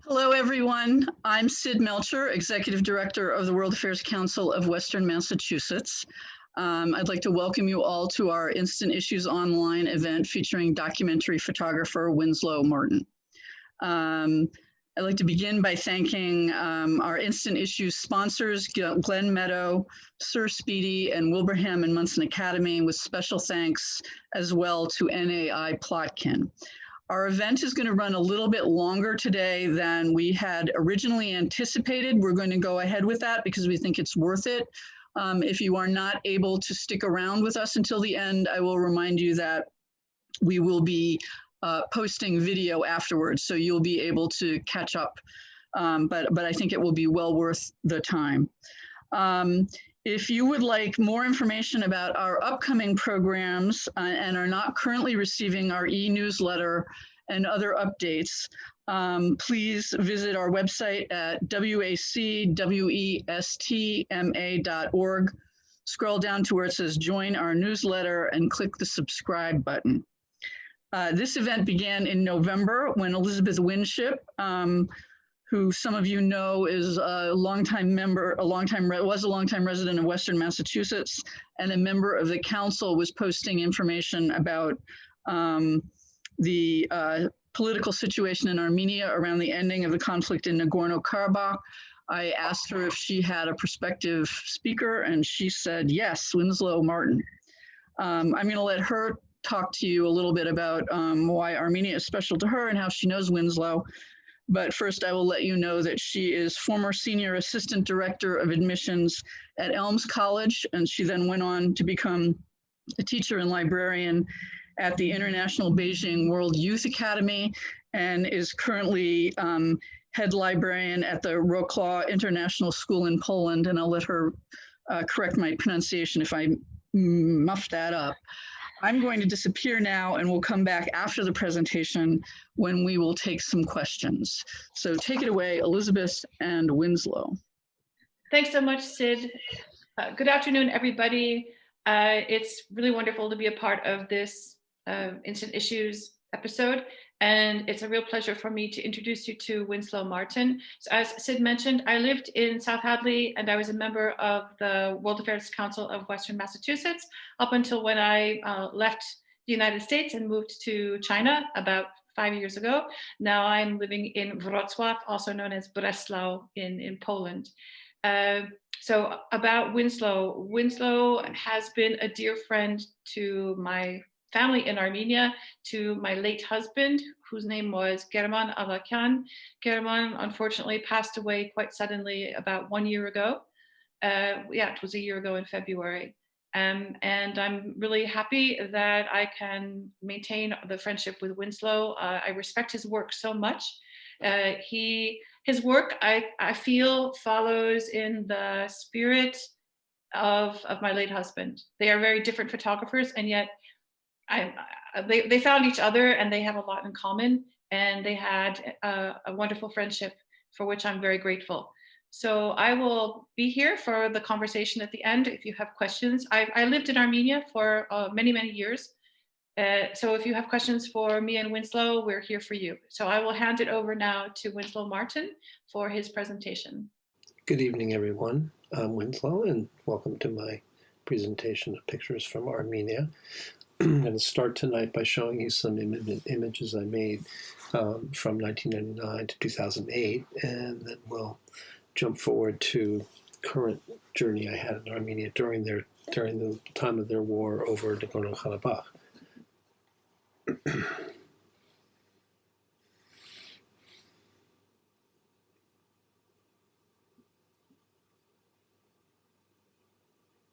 Hello, everyone. I'm Sid Melcher, Executive Director of the World Affairs Council of Western Massachusetts. I'd like to welcome you all to our Instant Issues Online event featuring documentary photographer Winslow Martin. I'd like to begin by thanking our Instant Issues sponsors, Glen Meadow, Sir Speedy, and Wilbraham and Munson Academy, with special thanks as well to NAI Plotkin. Our event is going to run a little bit longer today than we had originally anticipated. We're going to go ahead with that because we think it's worth it. If you are not able to stick around with us until the end, I will remind you that we will be posting video afterwards, so you'll be able to catch up. But I think it will be well worth the time. If you would like more information about our upcoming programs and are not currently receiving our e-newsletter and other updates, please visit our website at wacwestma.org. Scroll down to where it says join our newsletter and click the subscribe button. This event began in November when Elizabeth Winship, who some of you know is a longtime resident of Western Massachusetts and a member of the council, was posting information about the political situation in Armenia around the ending of the conflict in Nagorno Karabakh. I asked her if she had a prospective speaker, and she said yes, Winslow Martin. I'm going to let her talk to you a little bit about why Armenia is special to her and how she knows Winslow. But first, I will let you know that she is former Senior Assistant Director of Admissions at Elms College, and she then went on to become a teacher and librarian at the International Beijing World Youth Academy, and is currently Head Librarian at the Wroclaw International School in Poland. And I'll let her correct my pronunciation if I muff that up. I'm going to disappear now, and we'll come back after the presentation when we will take some questions. So take it away, Elizabeth and Winslow. Thanks so much, Sid. Good afternoon, everybody. It's really wonderful to be a part of this Instant Issues episode, and it's a real pleasure for me to introduce you to Winslow Martin. So as Sid mentioned, I lived in South Hadley, and I was a member of the World Affairs Council of Western Massachusetts up until when I left the United States and moved to China about 5 years ago. Now I'm living in Wrocław, also known as Breslau in Poland. So about Winslow. Winslow has been a dear friend to my family in Armenia, to my late husband, whose name was Yerevan. Yerevan unfortunately passed away quite suddenly about 1 year ago. It was a year ago in February. And I'm really happy that I can maintain the friendship with Winslow. I respect his work so much. His work, I feel, follows in the spirit of my late husband. They are very different photographers, and yet they found each other, and they have a lot in common, and they had a wonderful friendship for which I'm very grateful. So I will be here for the conversation at the end if you have questions. I lived in Armenia for many, many years. So if you have questions for me and Winslow, we're here for you. So I will hand it over now to Winslow Martin for his presentation. Good evening, everyone. I'm Winslow, and welcome to my presentation of pictures from Armenia. I'm going to start tonight by showing you some images I made from 1999 to 2008, and then we'll jump forward to current journey I had in Armenia during the time of their war over Nagorno Karabakh.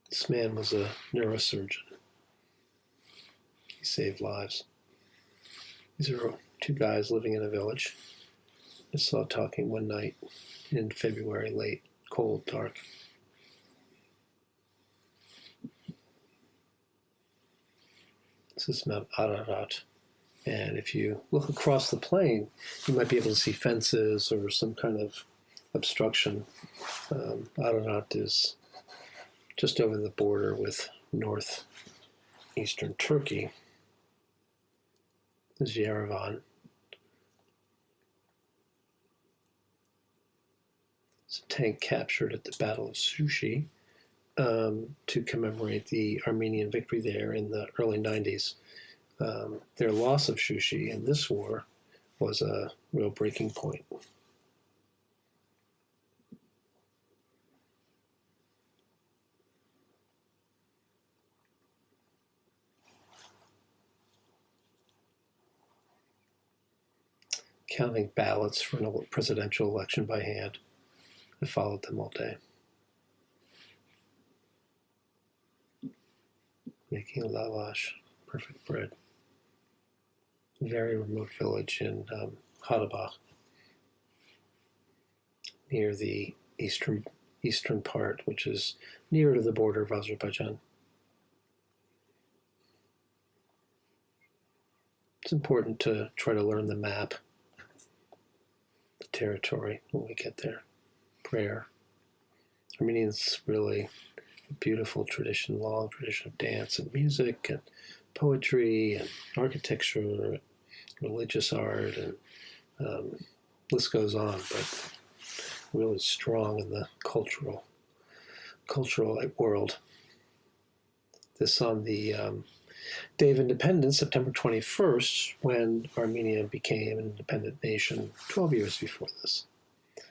This man was a neurosurgeon. He saved lives. These are two guys living in a village. I saw talking one night in February, late, cold, dark. This is Mount Ararat. And if you look across the plain, you might be able to see fences or some kind of obstruction. Ararat is just over the border with northeastern Turkey. This is Yerevan. It's a tank captured at the Battle of Sushi to commemorate the Armenian victory there in the early 90s. Their loss of Sushi in this war was a real breaking point. Counting ballots for a presidential election by hand. I followed them all day. Making lavash, perfect bread. Very remote village in Karabakh, near the eastern part, which is near to the border of Azerbaijan. It's important to try to learn the map, the territory when we get there. Prayer. Armenians really a beautiful tradition, long tradition of dance and music and poetry and architecture, religious art, and list goes on, but really strong in the cultural world. This on the Day of Independence, September 21st, when Armenia became an independent nation 12 years before this.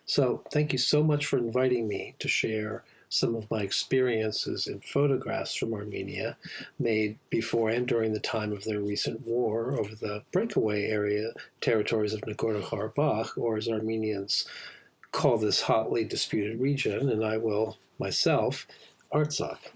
So thank you so much for inviting me to share some of my experiences in photographs from Armenia made before and during the time of their recent war over the breakaway area territories of Nagorno Karabakh, or as Armenians call this hotly disputed region, and I will myself, Artsakh.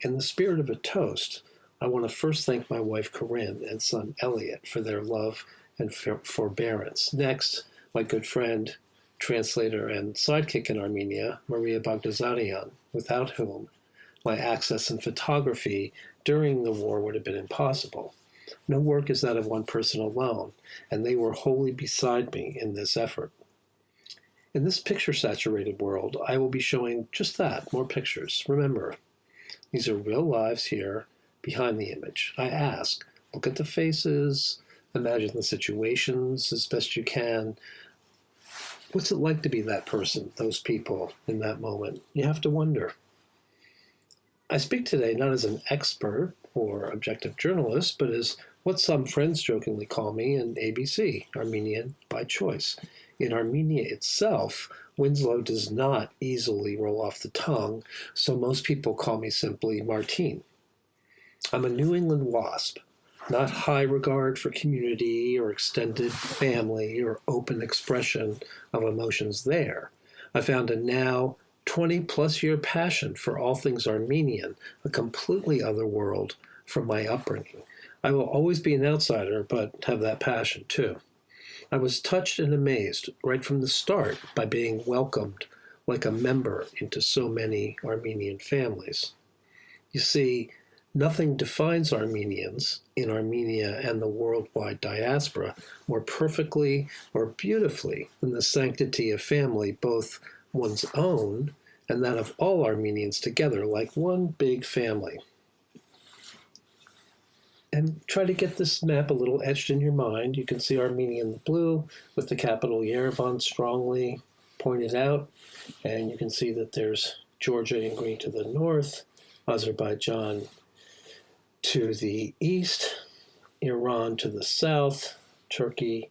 In the spirit of a toast, I want to first thank my wife Corinne and son Elliot for their love and forbearance. Next, my good friend, translator and sidekick in Armenia, Maria Bagdasaryan, without whom my access and photography during the war would have been impossible. No work is that of one person alone, and they were wholly beside me in this effort. In this picture-saturated world, I will be showing just that, more pictures. Remember, these are real lives here behind the image. I ask, look at the faces, imagine the situations as best you can. What's it like to be that person, those people, in that moment? You have to wonder. I speak today not as an expert or objective journalist, but as what some friends jokingly call me an ABC, Armenian by choice. In Armenia itself, Winslow does not easily roll off the tongue, so most people call me simply Martine. I'm a New England wasp, not high regard for community or extended family or open expression of emotions there. I found a now 20-plus year passion for all things Armenian, a completely other world from my upbringing. I will always be an outsider, but have that passion too. I was touched and amazed right from the start by being welcomed like a member into so many Armenian families. You see, nothing defines Armenians in Armenia and the worldwide diaspora more perfectly or beautifully than the sanctity of family, both one's own and that of all Armenians together, like one big family. And try to get this map a little etched in your mind. You can see Armenia in the blue with the capital Yerevan strongly pointed out. And you can see that there's Georgia in green to the north, Azerbaijan to the east, Iran to the south, Turkey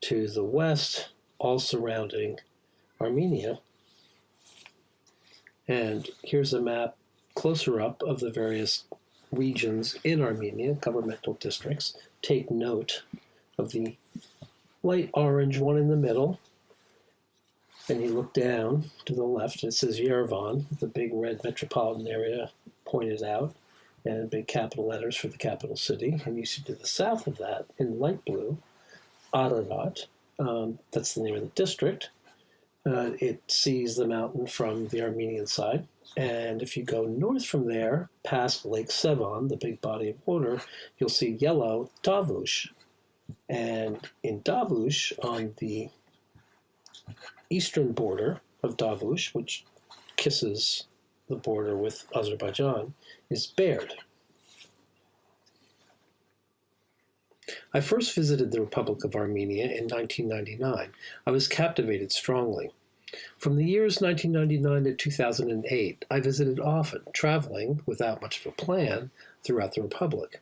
to the west, all surrounding Armenia. And here's a map closer up of the various regions in Armenia, governmental districts. Take note of the light orange one in the middle. And you look down to the left, and it says Yerevan, the big red metropolitan area pointed out, and big capital letters for the capital city. And you see to the south of that, in light blue, Ararat, that's the name of the district. It sees the mountain from the Armenian side. And if you go north from there, past Lake Sevan, the big body of water, you'll see yellow Davush. And in Davush, on the eastern border of Davush, which kisses the border with Azerbaijan, is Baird. I first visited the Republic of Armenia in 1999. I was captivated strongly. From the years 1999 to 2008, I visited often, traveling, without much of a plan, throughout the Republic.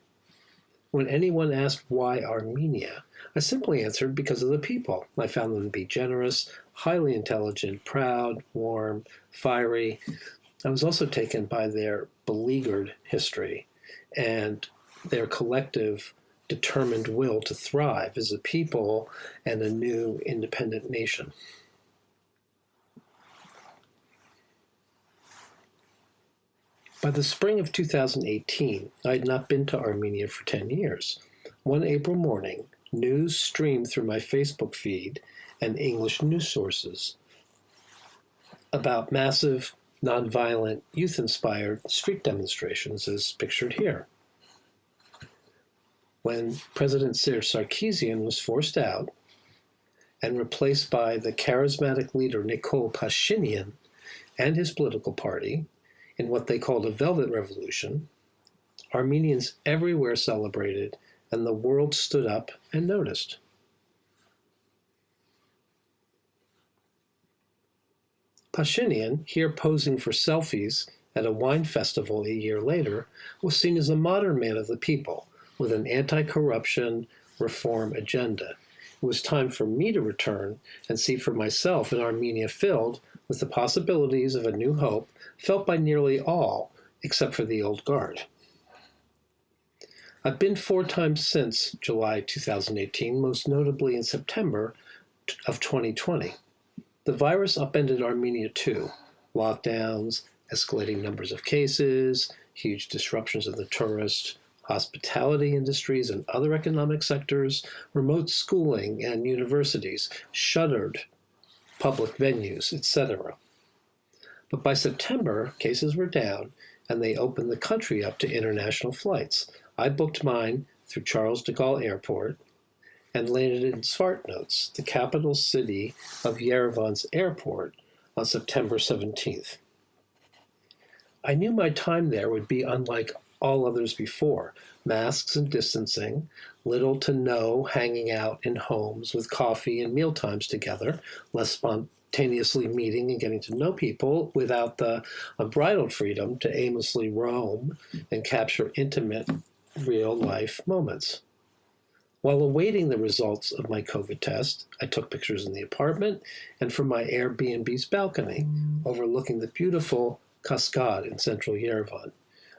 When anyone asked why Armenia, I simply answered because of the people. I found them to be generous, highly intelligent, proud, warm, fiery. I was also taken by their beleaguered history and their collective, determined will to thrive as a people and a new independent nation. By the spring of 2018, I had not been to Armenia for 10 years. One April morning, news streamed through my Facebook feed and English news sources about massive, nonviolent, youth-inspired street demonstrations as pictured here. When President Serge Sarkisian was forced out and replaced by the charismatic leader Nikol Pashinyan and his political party, in what they called a Velvet Revolution, Armenians everywhere celebrated, and the world stood up and noticed. Pashinyan, here posing for selfies at a wine festival a year later, was seen as a modern man of the people, with an anti-corruption reform agenda. It was time for me to return and see for myself an Armenia filled with the possibilities of a new hope felt by nearly all, except for the old guard. I've been 4 times since July 2018, most notably in September of 2020. The virus upended Armenia too. Lockdowns, escalating numbers of cases, huge disruptions in the tourist, hospitality industries and other economic sectors, remote schooling and universities, shuttered public venues, etc. But by September, cases were down, and they opened the country up to international flights. I booked mine through Charles de Gaulle Airport and landed in Svartnots, the capital city of Yerevan's airport, on September 17th. I knew my time there would be unlike all others before. Masks and distancing, little to no hanging out in homes with coffee and mealtimes together, less spontaneously meeting and getting to know people without the unbridled freedom to aimlessly roam and capture intimate, real-life moments. While awaiting the results of my COVID test, I took pictures in the apartment and from my Airbnb's balcony, overlooking the beautiful cascade in central Yerevan.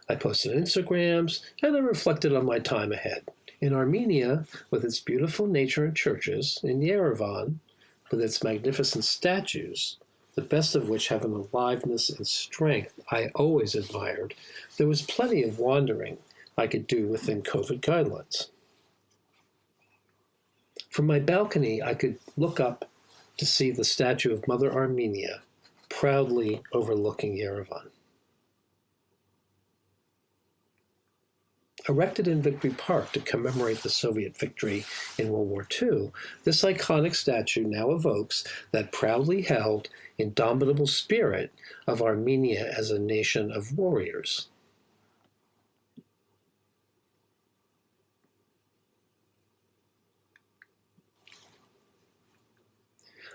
I posted Instagrams, and I reflected on my time ahead. In Armenia, with its beautiful nature and churches, in Yerevan, with its magnificent statues, the best of which have an aliveness and strength I always admired, there was plenty of wandering I could do within COVID guidelines. From my balcony, I could look up to see the statue of Mother Armenia proudly overlooking Yerevan. Erected in Victory Park to commemorate the Soviet victory in World War II, this iconic statue now evokes that proudly held, indomitable spirit of Armenia as a nation of warriors.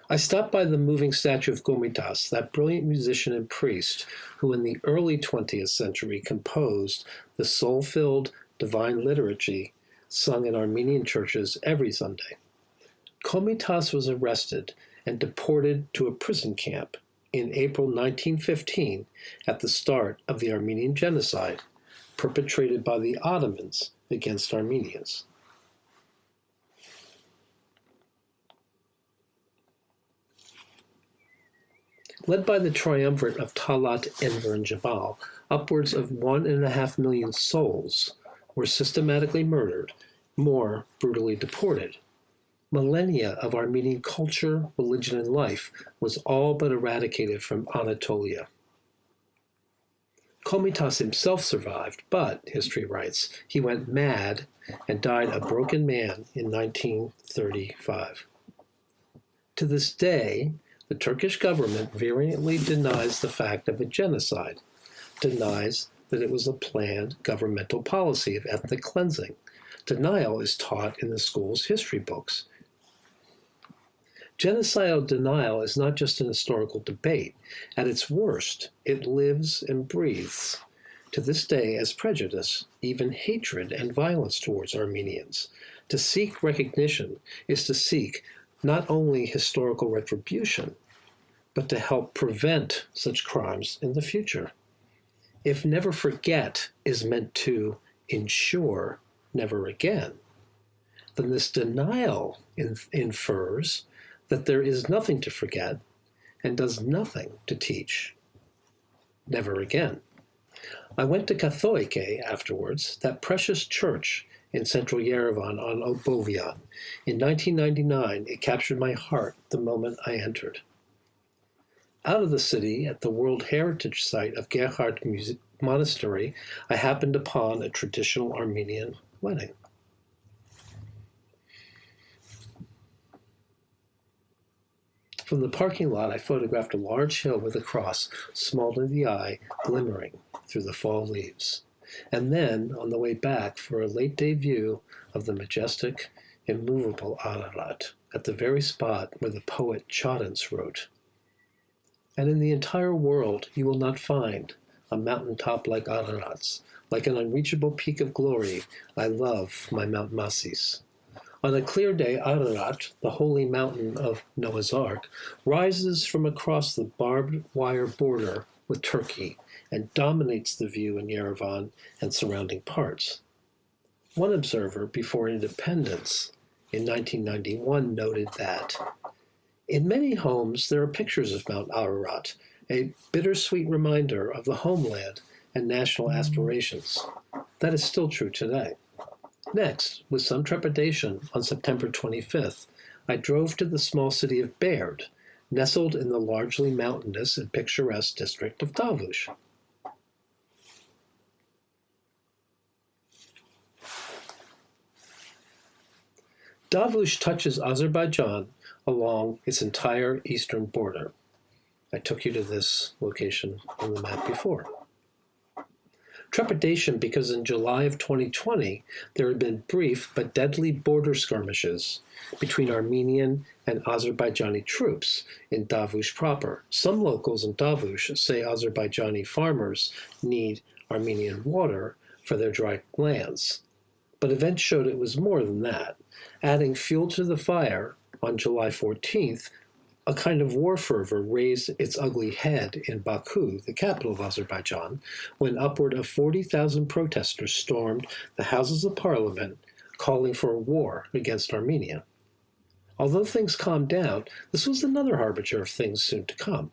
I stopped by the moving statue of Komitas, that brilliant musician and priest who in the early 20th century composed the soul-filled divine liturgy sung in Armenian churches every Sunday. Komitas was arrested and deported to a prison camp in April 1915 at the start of the Armenian genocide perpetrated by the Ottomans against Armenians. Led by the triumvirate of Talat, Enver, and Jabal, upwards of 1.5 million souls were systematically murdered, more brutally deported. Millennia of Armenian culture, religion, and life was all but eradicated from Anatolia. Komitas himself survived, but, history writes, he went mad and died a broken man in 1935. To this day, the Turkish government virulently denies the fact of a genocide, denies that it was a planned governmental policy of ethnic cleansing. Denial is taught in the school's history books. Genocidal denial is not just an historical debate. At its worst, it lives and breathes to this day as prejudice, even hatred and violence towards Armenians. To seek recognition is to seek not only historical retribution, but to help prevent such crimes in the future. If never forget is meant to ensure never again, then this denial infers that there is nothing to forget and does nothing to teach never again. I went to Kathoike afterwards, that precious church in central Yerevan on Obovian. In 1999, it captured my heart the moment I entered. Out of the city, at the World Heritage Site of Gerhard Monastery, I happened upon a traditional Armenian wedding. From the parking lot, I photographed a large hill with a cross, small to the eye, glimmering through the fall leaves. And then, on the way back, for a late-day view of the majestic, immovable Ararat, at the very spot where the poet Chadens wrote, "And in the entire world you will not find a mountaintop like Ararat's, like an unreachable peak of glory. I love my Mount Masis." On a clear day, Ararat, the holy mountain of Noah's Ark, rises from across the barbed wire border with Turkey and dominates the view in Yerevan and surrounding parts. One observer before independence in 1991 noted that in many homes there are pictures of Mount Ararat, a bittersweet reminder of the homeland and national aspirations. That is still true today. Next, with some trepidation, on September 25th, I drove to the small city of Baird, nestled in the largely mountainous and picturesque district of Tavush. Tavush touches Azerbaijan along its entire eastern border. I took you to this location on the map before. Trepidation because in July of 2020, there had been brief but deadly border skirmishes between Armenian and Azerbaijani troops in Tavush proper. Some locals in Tavush say Azerbaijani farmers need Armenian water for their dry lands. But events showed it was more than that. Adding fuel to the fire, on July 14th, a kind of war fervor raised its ugly head in Baku, the capital of Azerbaijan, when upward of 40,000 protesters stormed the Houses of Parliament, calling for a war against Armenia. Although things calmed down, this was another harbinger of things soon to come.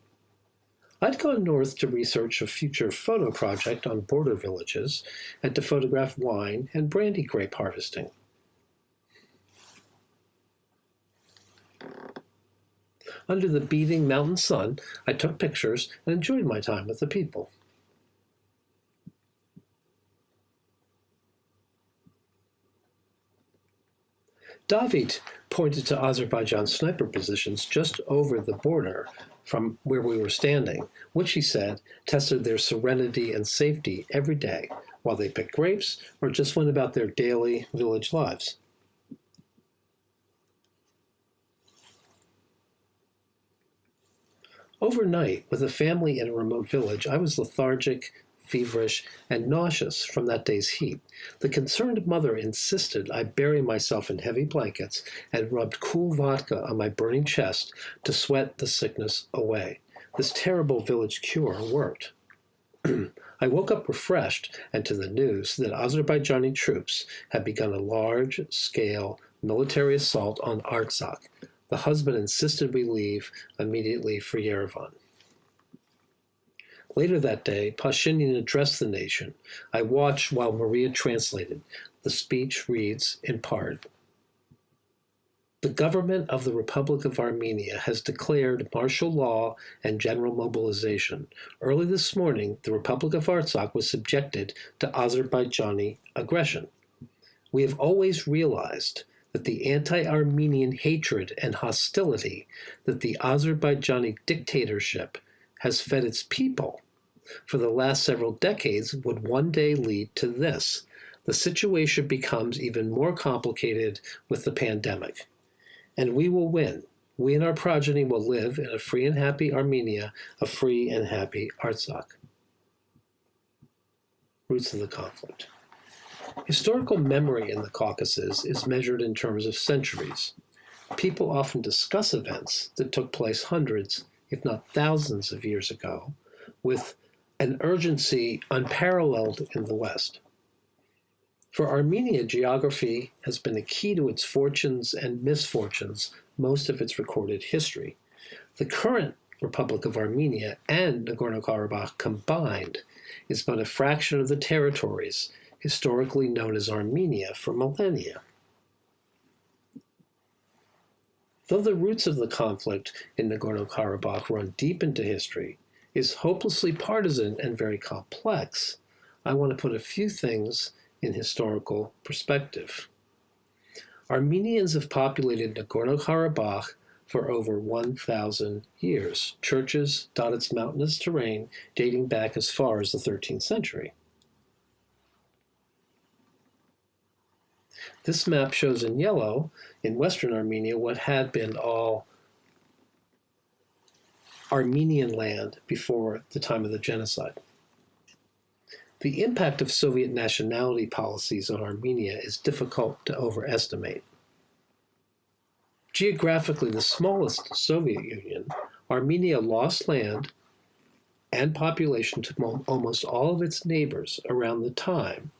I'd gone north to research a future photo project on border villages and to photograph wine and brandy grape harvesting. Under the beating mountain sun, I took pictures and enjoyed my time with the people. David pointed to Azerbaijan sniper positions just over the border from where we were standing, which, he said, tested their serenity and safety every day while they picked grapes or just went about their daily village lives. Overnight, with a family in a remote village, I was lethargic, feverish, and nauseous from that day's heat. The concerned mother insisted I bury myself in heavy blankets and rubbed cool vodka on my burning chest to sweat the sickness away. This terrible village cure worked. I woke up refreshed and to the news that Azerbaijani troops had begun a large-scale military assault on Artsakh. The husband insisted we leave immediately for Yerevan. Later that day, Pashinyan addressed the nation. I watched while Maria translated. The speech reads, in part, "The government of the Republic of Armenia has declared martial law and general mobilization. Early this morning, the Republic of Artsakh was subjected to Azerbaijani aggression. We have always realized that the anti-Armenian hatred and hostility that the Azerbaijani dictatorship has fed its people for the last several decades would one day lead to this. The situation becomes even more complicated with the pandemic. And we will win. We and our progeny will live in a free and happy Armenia, a free and happy Artsakh. Roots of the conflict. Historical memory in the Caucasus is measured in terms of centuries. People often discuss events that took place hundreds, if not thousands of years ago, with an urgency unparalleled in the West. For Armenia, geography has been a key to its fortunes and misfortunes most of its recorded history. The current Republic of Armenia and Nagorno Karabakh combined is but a fraction of the territories historically known as Armenia for millennia. Though the roots of the conflict in Nagorno Karabakh run deep into history, is hopelessly partisan and very complex, I want to put a few things in historical perspective. Armenians have populated Nagorno Karabakh for over 1,000 years. Churches dot its mountainous terrain dating back as far as the 13th century. This map shows in yellow, in western Armenia, what had been all Armenian land before the time of the genocide. The impact of Soviet nationality policies on Armenia is difficult to overestimate. Geographically the smallest Soviet Union, Armenia lost land and population to almost all of its neighbors around the time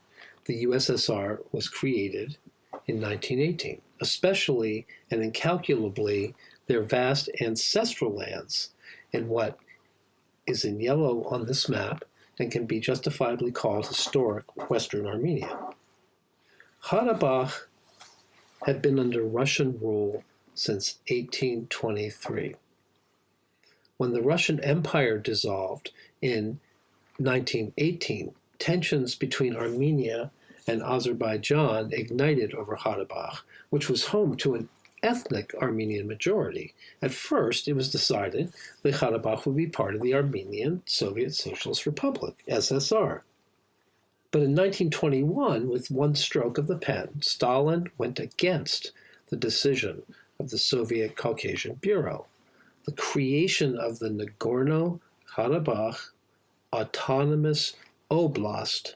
the USSR was created in 1918, especially and incalculably their vast ancestral lands in what is in yellow on this map and can be justifiably called historic Western Armenia. Karabakh had been under Russian rule since 1823. When the Russian Empire dissolved in 1918, tensions between Armenia and Azerbaijan ignited over Karabakh, which was home to an ethnic Armenian majority. At first, it was decided that Karabakh would be part of the Armenian Soviet Socialist Republic, SSR. But in 1921, with one stroke of the pen, Stalin went against the decision of the Soviet Caucasian Bureau. The creation of the Nagorno Karabakh Autonomous Oblast,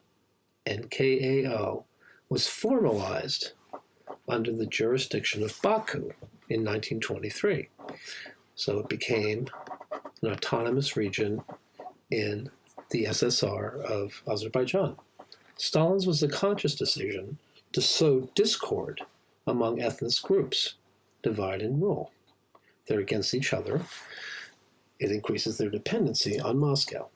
NKAO, was formalized under the jurisdiction of Baku in 1923. So it became an autonomous region in the SSR of Azerbaijan. Stalin's was a conscious decision to sow discord among ethnic groups, divide and rule. They're against each other. It increases their dependency on Moscow.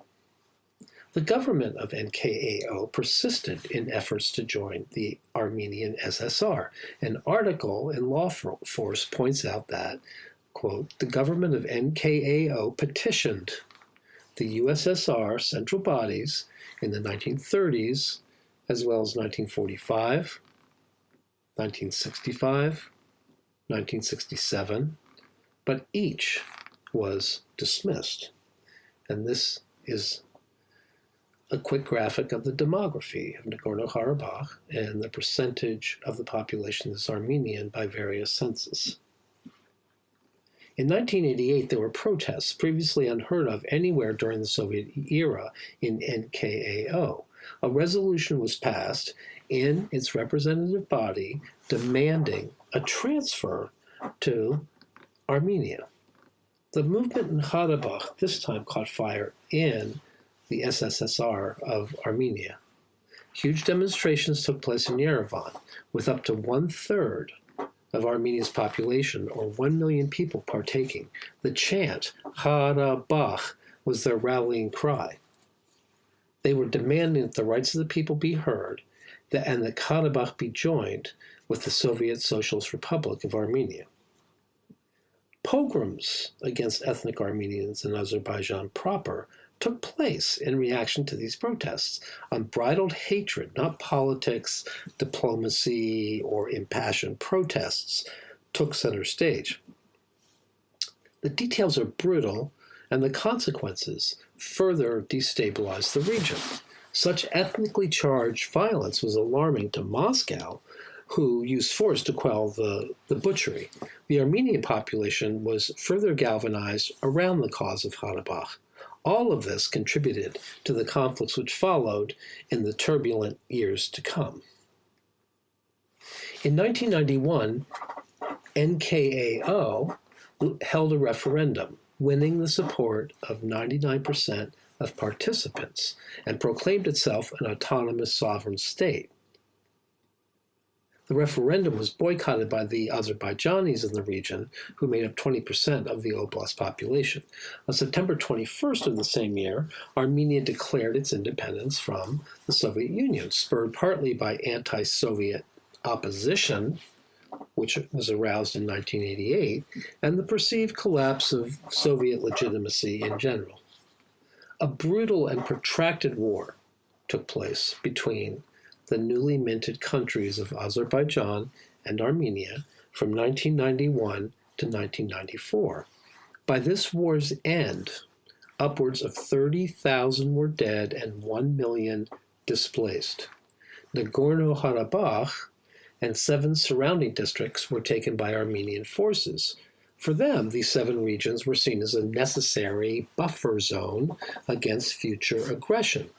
The government of NKAO persisted in efforts to join the Armenian SSR. An article in Law Force points out that, quote, the government of NKAO petitioned the USSR central bodies in the 1930s, as well as 1945, 1965, 1967, but each was dismissed. And this is a quick graphic of the demography of Nagorno-Karabakh and the percentage of the population that's Armenian by various census. In 1988, there were protests previously unheard of anywhere during the Soviet era in NKAO. A resolution was passed in its representative body demanding a transfer to Armenia. The movement in Karabakh this time caught fire in the SSSR of Armenia. Huge demonstrations took place in Yerevan, with up to 1/3 of Armenia's population, or 1 million people, partaking. The chant, Karabakh, was their rallying cry. They were demanding that the rights of the people be heard, and that Karabakh be joined with the Soviet Socialist Republic of Armenia. Pogroms against ethnic Armenians in Azerbaijan proper took place in reaction to these protests. Unbridled hatred, not politics, diplomacy, or impassioned protests, took center stage. The details are brutal, and the consequences further destabilized the region. Such ethnically charged violence was alarming to Moscow, who used force to quell the butchery. The Armenian population was further galvanized around the cause of Karabakh. All of this contributed to the conflicts which followed in the turbulent years to come. In 1991, NKAO held a referendum, winning the support of 99% of participants, and proclaimed itself an autonomous sovereign state. The referendum was boycotted by the Azerbaijanis in the region, who made up 20% of the oblast population. On September 21st of the same year, Armenia declared its independence from the Soviet Union, spurred partly by anti-Soviet opposition, which was aroused in 1988, and the perceived collapse of Soviet legitimacy in general. A brutal and protracted war took place between the newly minted countries of Azerbaijan and Armenia from 1991 to 1994. By this war's end, upwards of 30,000 were dead and 1 million displaced. Nagorno Karabakh and 7 surrounding districts were taken by Armenian forces. For them, these 7 regions were seen as a necessary buffer zone against future aggression.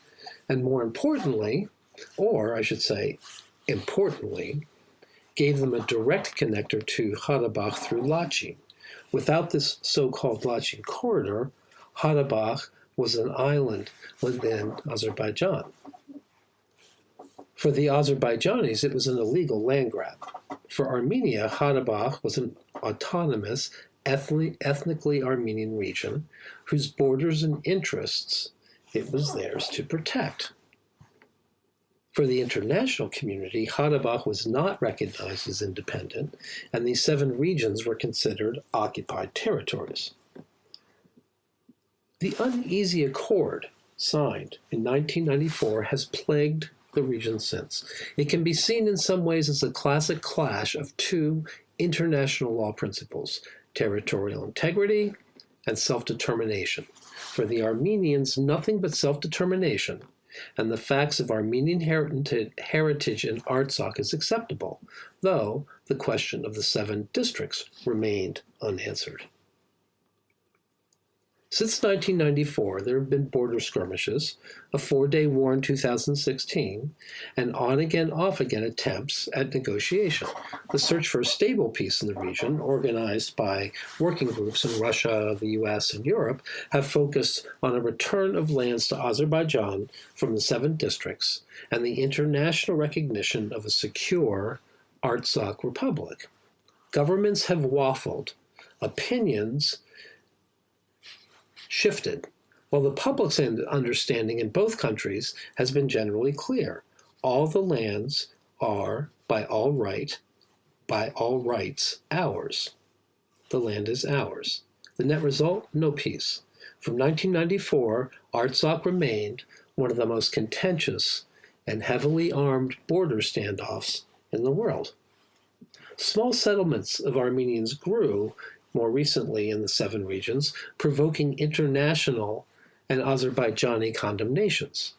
And more importantly, or I should say, importantly, gave them a direct connector to Karabakh through Lachin. Without this so-called Lachin corridor, Karabakh was an island within Azerbaijan. For the Azerbaijanis, it was an illegal land grab. For Armenia, Karabakh was an autonomous, ethnically Armenian region whose borders and interests it was theirs to protect. For the international community, Karabakh was not recognized as independent, and these 7 regions were considered occupied territories. The uneasy accord signed in 1994 has plagued the region since. It can be seen in some ways as a classic clash of 2 international law principles, territorial integrity and self-determination. For the Armenians, nothing but self-determination and the facts of Armenian heritage in Artsakh is acceptable, though the question of the 7 districts remained unanswered. Since 1994, there have been border skirmishes, a 4-day war in 2016, and on-again, off-again attempts at negotiation. The search for a stable peace in the region, organized by working groups in Russia, the US, and Europe, have focused on a return of lands to Azerbaijan from the 7 districts and the international recognition of a secure Artsakh Republic. Governments have waffled. Opinions shifted, while the public's understanding in both countries has been generally clear. All the lands are, by all rights, ours. The land is ours. The net result, no peace. From 1994, Artsakh remained one of the most contentious and heavily armed border standoffs in the world. Small settlements of Armenians grew more recently in the 7 regions, provoking international and Azerbaijani condemnations,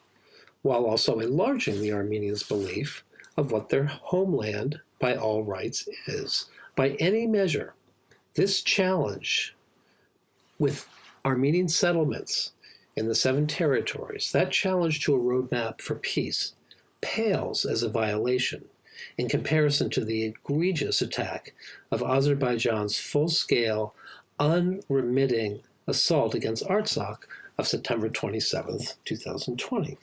while also enlarging the Armenians' belief of what their homeland by all rights is. By any measure, this challenge with Armenian settlements in the 7 territories, that challenge to a roadmap for peace, pales as a violation in comparison to the egregious attack of Azerbaijan's full-scale, unremitting assault against Artsakh of September 27, 2020.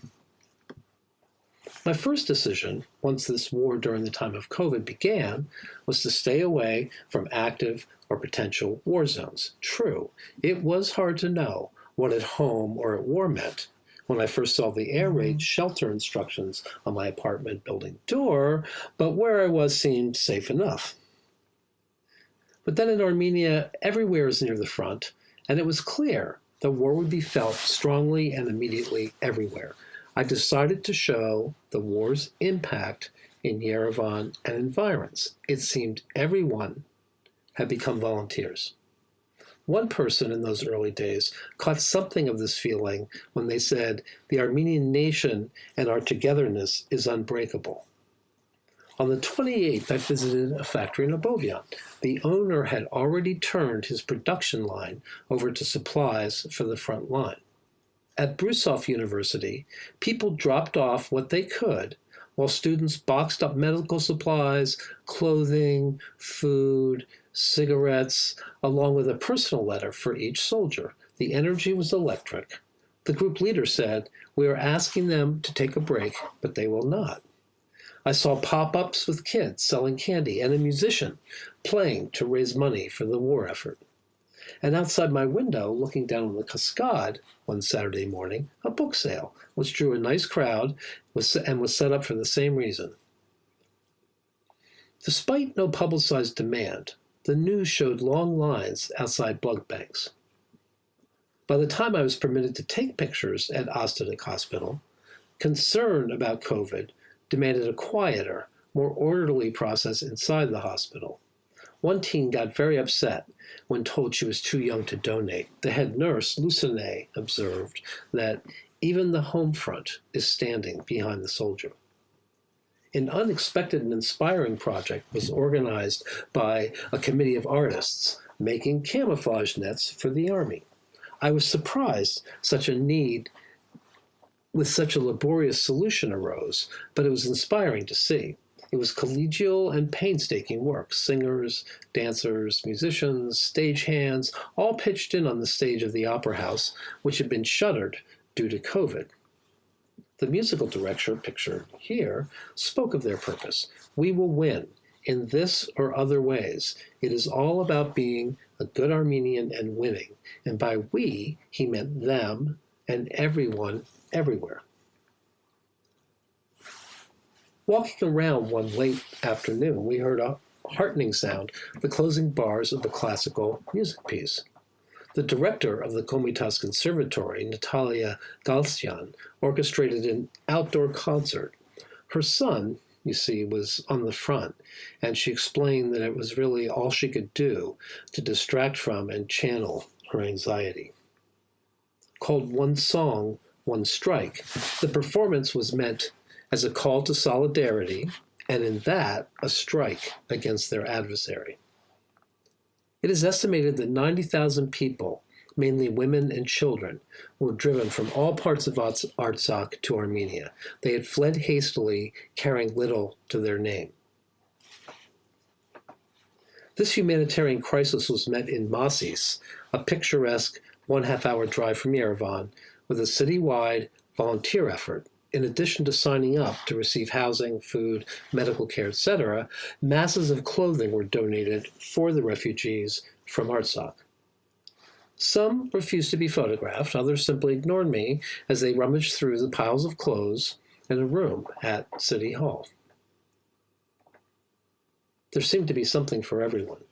My first decision, once this war during the time of COVID began, was to stay away from active or potential war zones. True, it was hard to know what at home or at war meant. When I first saw the air raid shelter instructions on my apartment building door, but where I was seemed safe enough. But then in Armenia, everywhere is near the front, and it was clear the war would be felt strongly and immediately everywhere. I decided to show the war's impact in Yerevan and environs. It seemed everyone had become volunteers. One person in those early days caught something of this feeling when they said, "The Armenian nation and our togetherness is unbreakable." On the 28th, I visited a factory in Abovian. The owner had already turned his production line over to supplies for the front line. At Brusov University, people dropped off what they could, while students boxed up medical supplies, clothing, food, cigarettes, along with a personal letter for each soldier. The energy was electric. The group leader said, "We are asking them to take a break, but they will not." I saw pop-ups with kids selling candy and a musician playing to raise money for the war effort. And outside my window, looking down on the cascade one Saturday morning, a book sale, which drew a nice crowd and was set up for the same reason. Despite no publicized demand, the news showed long lines outside blood banks. By the time I was permitted to take pictures at Ostenik Hospital, concern about COVID demanded a quieter, more orderly process inside the hospital. One teen got very upset when told she was too young to donate. The head nurse, Lucine, observed that even the home front is standing behind the soldier. An unexpected and inspiring project was organized by a committee of artists making camouflage nets for the army. I was surprised such a need with such a laborious solution arose, but it was inspiring to see. It was collegial and painstaking work. Singers, dancers, musicians, stagehands, all pitched in on the stage of the Opera House, which had been shuttered due to COVID. The musical director, pictured here, spoke of their purpose. "We will win in this or other ways. It is all about being a good Armenian and winning." And by we, he meant them and everyone everywhere. Walking around one late afternoon, we heard a heartening sound, the closing bars of a classical music piece. The director of the Komitas Conservatory, Natalia Galstyan, orchestrated an outdoor concert. Her son, you see, was on the front, and she explained that it was really all she could do to distract from and channel her anxiety. Called One Song, One Strike, the performance was meant as a call to solidarity, and in that, a strike against their adversary. It is estimated that 90,000 people, mainly women and children, were driven from all parts of Artsakh to Armenia. They had fled hastily, carrying little to their name. This humanitarian crisis was met in Masis, a picturesque 1/2-hour drive from Yerevan, with a citywide volunteer effort. In addition to signing up to receive housing, food, medical care, etc., masses of clothing were donated for the refugees from Artsakh. Some refused to be photographed, others simply ignored me as they rummaged through the piles of clothes in a room at City Hall. There seemed to be something for everyone.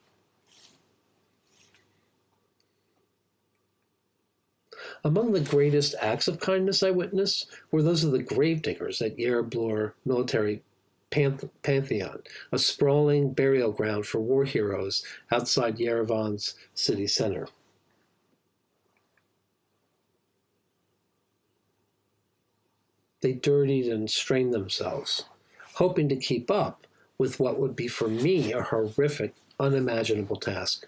Among the greatest acts of kindness I witnessed were those of the gravediggers at Yerevan Military Pantheon, a sprawling burial ground for war heroes outside Yerevan's city center. They dirtied and strained themselves, hoping to keep up with what would be for me a horrific, unimaginable task,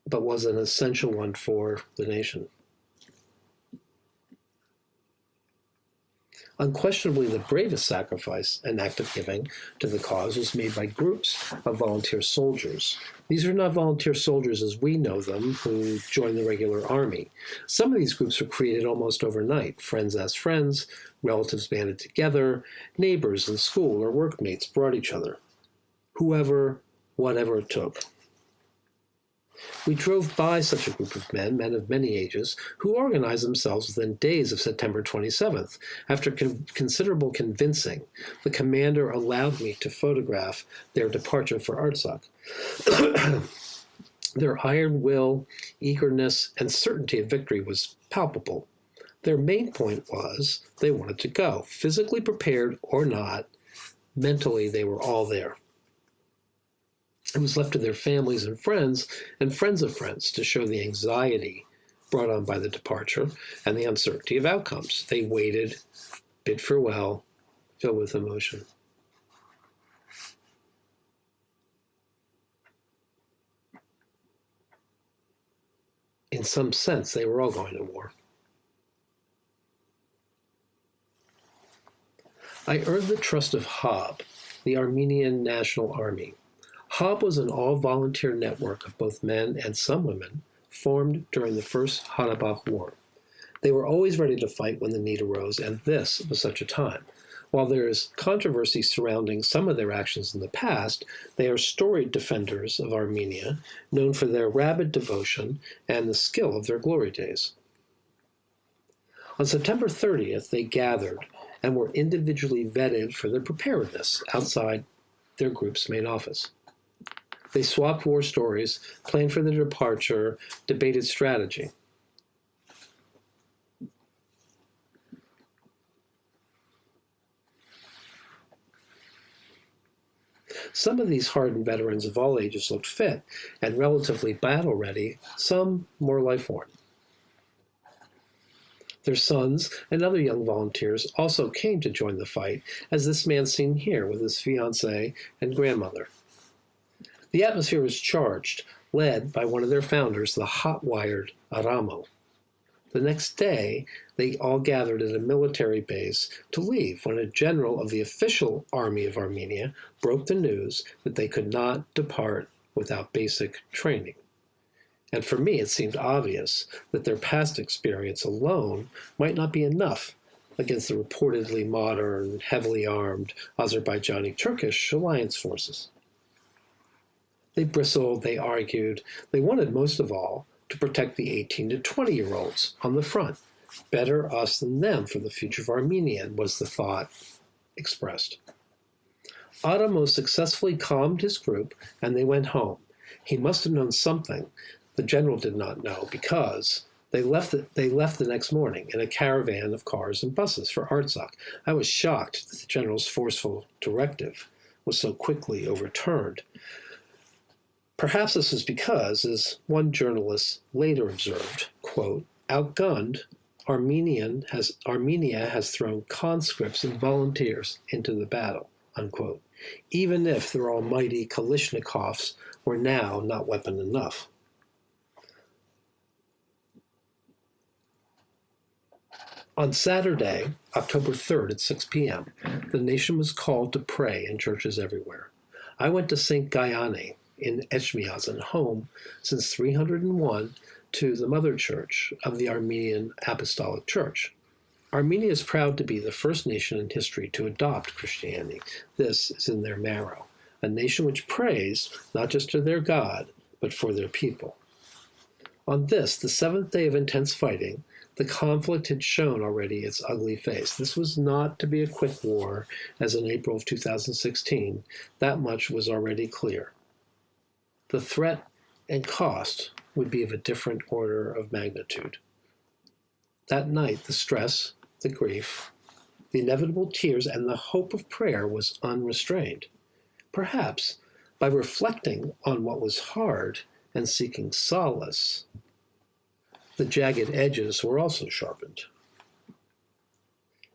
but was an essential one for the nation. Unquestionably, the bravest sacrifice and act of giving to the cause was made by groups of volunteer soldiers. These are not volunteer soldiers as we know them, who join the regular army. Some of these groups were created almost overnight. Friends asked friends, relatives banded together, neighbors in school or workmates brought each other. Whoever, whatever it took. We drove by such a group of men of many ages, who organized themselves within days of September 27th. After considerable convincing, the commander allowed me to photograph their departure for Artsakh. Their iron will, eagerness, and certainty of victory was palpable. Their main point was they wanted to go. Physically prepared or not, mentally they were all there. It was left to their families and friends of friends to show the anxiety brought on by the departure and the uncertainty of outcomes. They waited, bid farewell, filled with emotion. In some sense, they were all going to war. I earned the trust of HOB, the Armenian National Army. HOB was an all-volunteer network of both men and some women formed during the First Karabakh War. They were always ready to fight when the need arose, and this was such a time. While there is controversy surrounding some of their actions in the past, they are storied defenders of Armenia, known for their rabid devotion and the skill of their glory days. On September 30th, they gathered and were individually vetted for their preparedness outside their group's main office. They swapped war stories, planned for their departure, debated strategy. Some of these hardened veterans of all ages looked fit and relatively battle-ready, some more life-worn. Their sons and other young volunteers also came to join the fight, as this man seen here with his fiancée and grandmother. The atmosphere was charged, led by one of their founders, the hot-wired Aramo. The next day, they all gathered at a military base to leave when a general of the official army of Armenia broke the news that they could not depart without basic training. And for me, it seemed obvious that their past experience alone might not be enough against the reportedly modern, heavily armed Azerbaijani-Turkish alliance forces. They bristled, they argued, they wanted most of all to protect the 18 to 20-year-olds on the front. Better us than them for the future of Armenia, was the thought expressed. Adamo successfully calmed his group, and they went home. He must have known something the general did not know, because they left the next morning in a caravan of cars and buses for Artsakh. I was shocked that the general's forceful directive was so quickly overturned. Perhaps this was because, as one journalist later observed, quote, outgunned, Armenia has thrown conscripts and volunteers into the battle, unquote, even if their almighty Kalashnikovs were now not weapon enough. On Saturday, October 3rd at 6 p.m., the nation was called to pray in churches everywhere. I went to St. Gayane in Echmiadzin, home since 301 to the mother church of the Armenian Apostolic Church. Armenia is proud to be the first nation in history to adopt Christianity. This is in their marrow, a nation which prays not just to their God, but for their people. On this, the seventh day of intense fighting, the conflict had shown already its ugly face. This was not to be a quick war, as in April of 2016. That much was already clear. The threat and cost would be of a different order of magnitude. That night, the stress, the grief, the inevitable tears, and the hope of prayer was unrestrained. Perhaps by reflecting on what was hard and seeking solace, the jagged edges were also sharpened.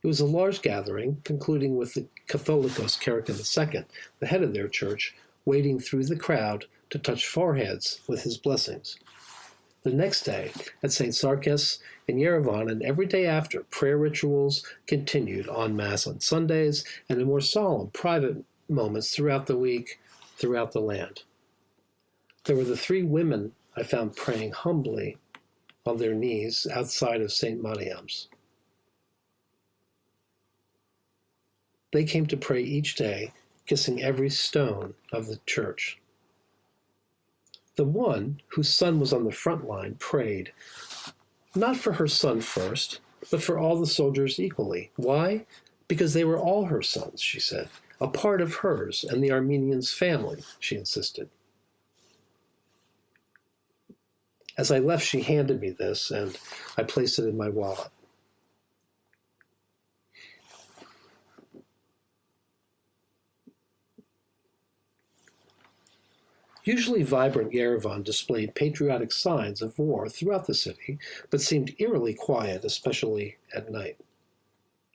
It was a large gathering, concluding with the Catholicos Karakin II, the head of their church, wading through the crowd to touch foreheads with his blessings. The next day, at St. Sarkis in Yerevan, and every day after, prayer rituals continued en masse on Sundays and in more solemn, private moments throughout the week, throughout the land. There were the three women I found praying humbly on their knees outside of St. Mariam's. They came to pray each day, kissing every stone of the church. The one whose son was on the front line prayed, not for her son first, but for all the soldiers equally. Why? Because they were all her sons, she said, a part of hers and the Armenians' family, she insisted. As I left, she handed me this, and I placed it in my wallet. Usually vibrant Yerevan displayed patriotic signs of war throughout the city, but seemed eerily quiet, especially at night.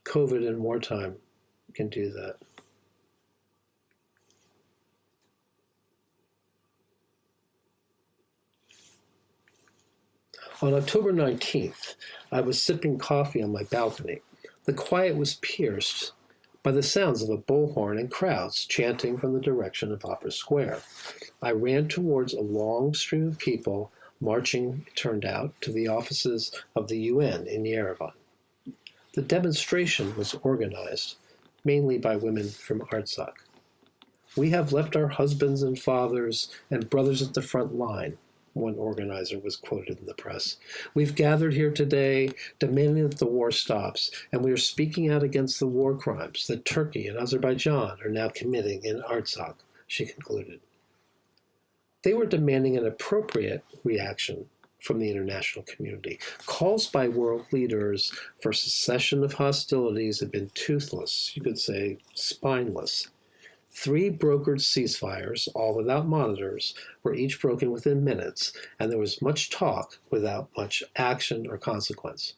COVID in wartime can do that. On October 19th, I was sipping coffee on my balcony. The quiet was pierced by the sounds of a bullhorn and crowds chanting from the direction of Opera Square. I ran towards a long stream of people marching, it turned out, to the offices of the UN in Yerevan. The demonstration was organized mainly by women from Artsakh. "We have left our husbands and fathers and brothers at the front line," one organizer was quoted in the press. "We've gathered here today demanding that the war stops, and we are speaking out against the war crimes that Turkey and Azerbaijan are now committing in Artsakh," she concluded. They were demanding an appropriate reaction from the international community. Calls by world leaders for cessation of hostilities had been toothless, you could say spineless. 3 brokered ceasefires, all without monitors, were each broken within minutes, and there was much talk without much action or consequence.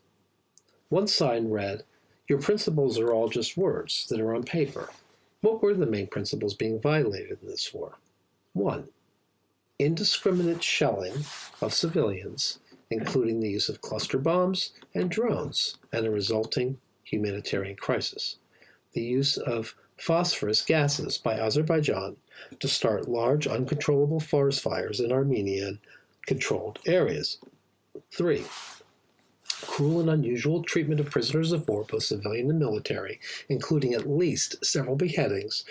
One sign read, "Your principles are all just words that are on paper." What were the main principles being violated in this war? 1. Indiscriminate shelling of civilians, including the use of cluster bombs and drones, and a resulting humanitarian crisis. The use of phosphorus gases by Azerbaijan to start large uncontrollable forest fires in Armenian-controlled areas. 3. Cruel and unusual treatment of prisoners of war, both civilian and military, including at least several beheadings,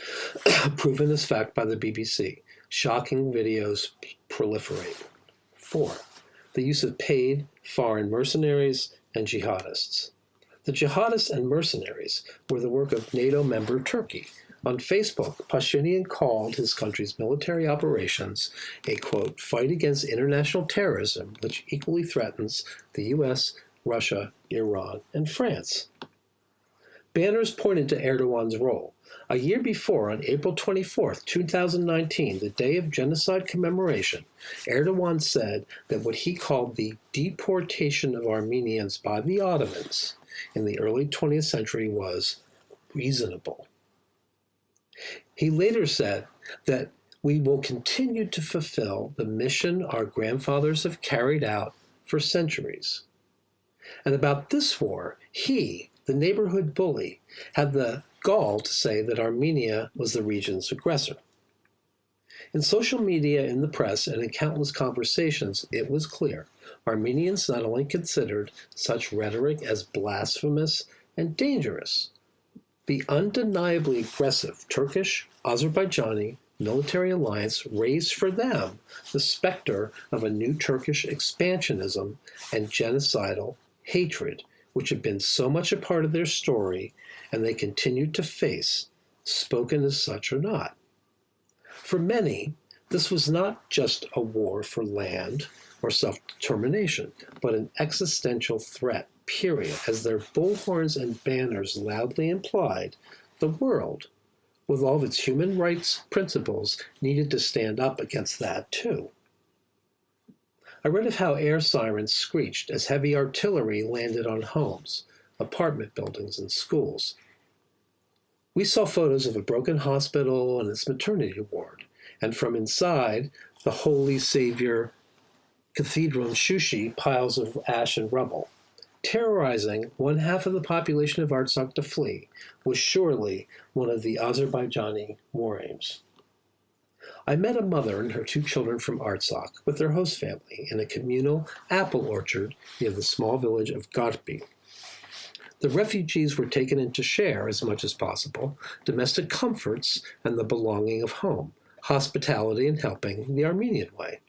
proven as fact by the BBC. Shocking videos proliferate. 4. The use of paid foreign mercenaries and jihadists. The jihadists and mercenaries were the work of NATO member Turkey. On Facebook, Pashinyan called his country's military operations a, quote, "fight against international terrorism which equally threatens the US, Russia, Iran, and France." Banners pointed to Erdogan's role. A year before, on April 24, 2019, the day of genocide commemoration, Erdogan said that what he called the deportation of Armenians by the Ottomans in the early 20th century was reasonable. He later said that we will continue to fulfill the mission our grandfathers have carried out for centuries. And about this war, he, the neighborhood bully, had the gall to say that Armenia was the region's aggressor. In social media, in the press, and in countless conversations, it was clear Armenians not only considered such rhetoric as blasphemous and dangerous, the undeniably aggressive Turkish-Azerbaijani military alliance raised for them the specter of a new Turkish expansionism and genocidal hatred, which had been so much a part of their story and they continued to face, spoken as such or not. For many, this was not just a war for land or self-determination, but an existential threat, period. As their bullhorns and banners loudly implied, the world, with all of its human rights principles, needed to stand up against that too. I read of how air sirens screeched as heavy artillery landed on homes, apartment buildings, and schools. We saw photos of a broken hospital and its maternity ward, and from inside, the Holy Savior Cathedral in Shushi, piles of ash and rubble. Terrorizing one half of the population of Artsakh to flee was surely one of the Azerbaijani war aims. I met a mother and her 2 children from Artsakh with their host family in a communal apple orchard near the small village of Grape. The refugees were taken in to share, as much as possible, domestic comforts and the belonging of home, hospitality and helping the Armenian way.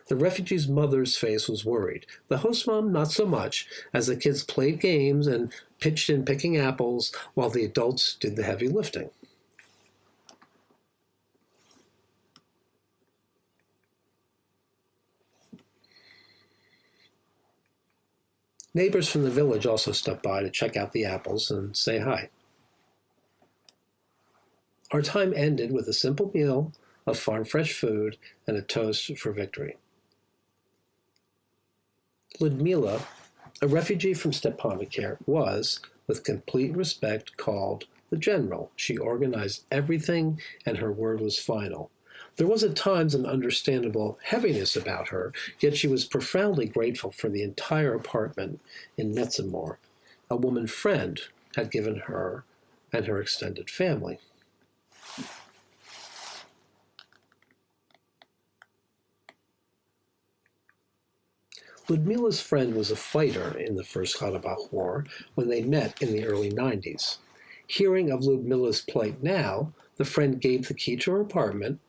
The refugee's mother's face was worried. The host mom, not so much, as the kids played games and pitched in picking apples while the adults did the heavy lifting. Neighbors from the village also stopped by to check out the apples and say hi. Our time ended with a simple meal of farm-fresh food and a toast for victory. Ludmila, a refugee from Stepanakert, was, with complete respect, called the general. She organized everything, and her word was final. There was at times an understandable heaviness about her, yet she was profoundly grateful for the entire apartment in Metsamor a woman friend had given her and her extended family. Ludmila's friend was a fighter in the First Karabakh War when they met in the early 90s. Hearing of Ludmila's plight now, the friend gave the key to her apartment,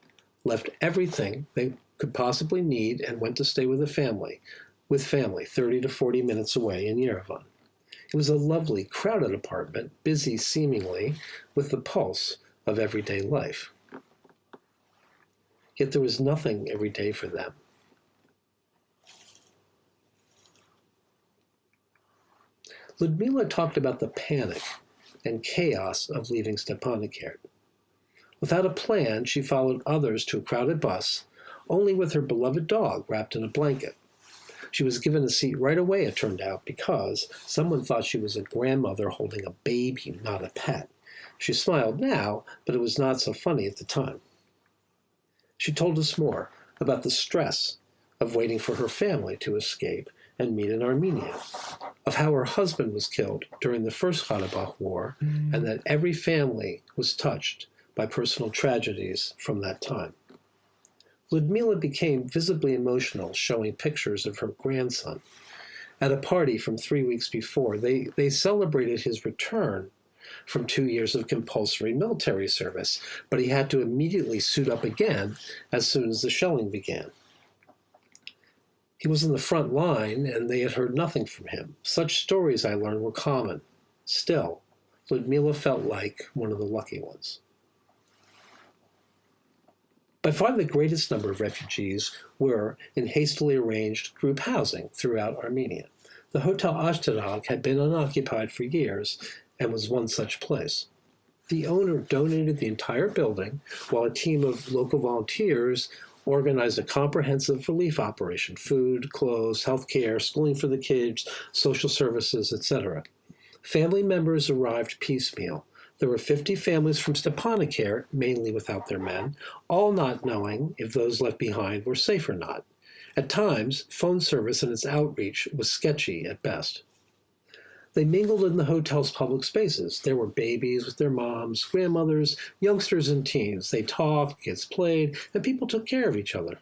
left everything they could possibly need, and went to stay with family 30 to 40 minutes away in Yerevan. It was a lovely, crowded apartment, busy seemingly with the pulse of everyday life. Yet there was nothing every day for them. Ludmila talked about the panic and chaos of leaving Stepanakert. Without a plan, she followed others to a crowded bus, only with her beloved dog wrapped in a blanket. She was given a seat right away, it turned out, because someone thought she was a grandmother holding a baby, not a pet. She smiled now, but it was not so funny at the time. She told us more about the stress of waiting for her family to escape and meet in Armenia, of how her husband was killed during the First Karabakh War, and that every family was touched by personal tragedies from that time. Ludmila became visibly emotional, showing pictures of her grandson. At a party from 3 weeks before, they celebrated his return from 2 years of compulsory military service, but he had to immediately suit up again as soon as the shelling began. He was in the front line, and they had heard nothing from him. Such stories, I learned, were common. Still, Ludmila felt like one of the lucky ones. By far the greatest number of refugees were in hastily arranged group housing throughout Armenia. The Hotel Ashtarag had been unoccupied for years and was one such place. The owner donated the entire building, while a team of local volunteers organized a comprehensive relief operation: food, clothes, health care, schooling for the kids, social services, etc. Family members arrived piecemeal. There were 50 families from Stepanakert, mainly without their men, all not knowing if those left behind were safe or not. At times, phone service and its outreach was sketchy at best. They mingled in the hotel's public spaces. There were babies with their moms, grandmothers, youngsters and teens. They talked, kids played, and people took care of each other.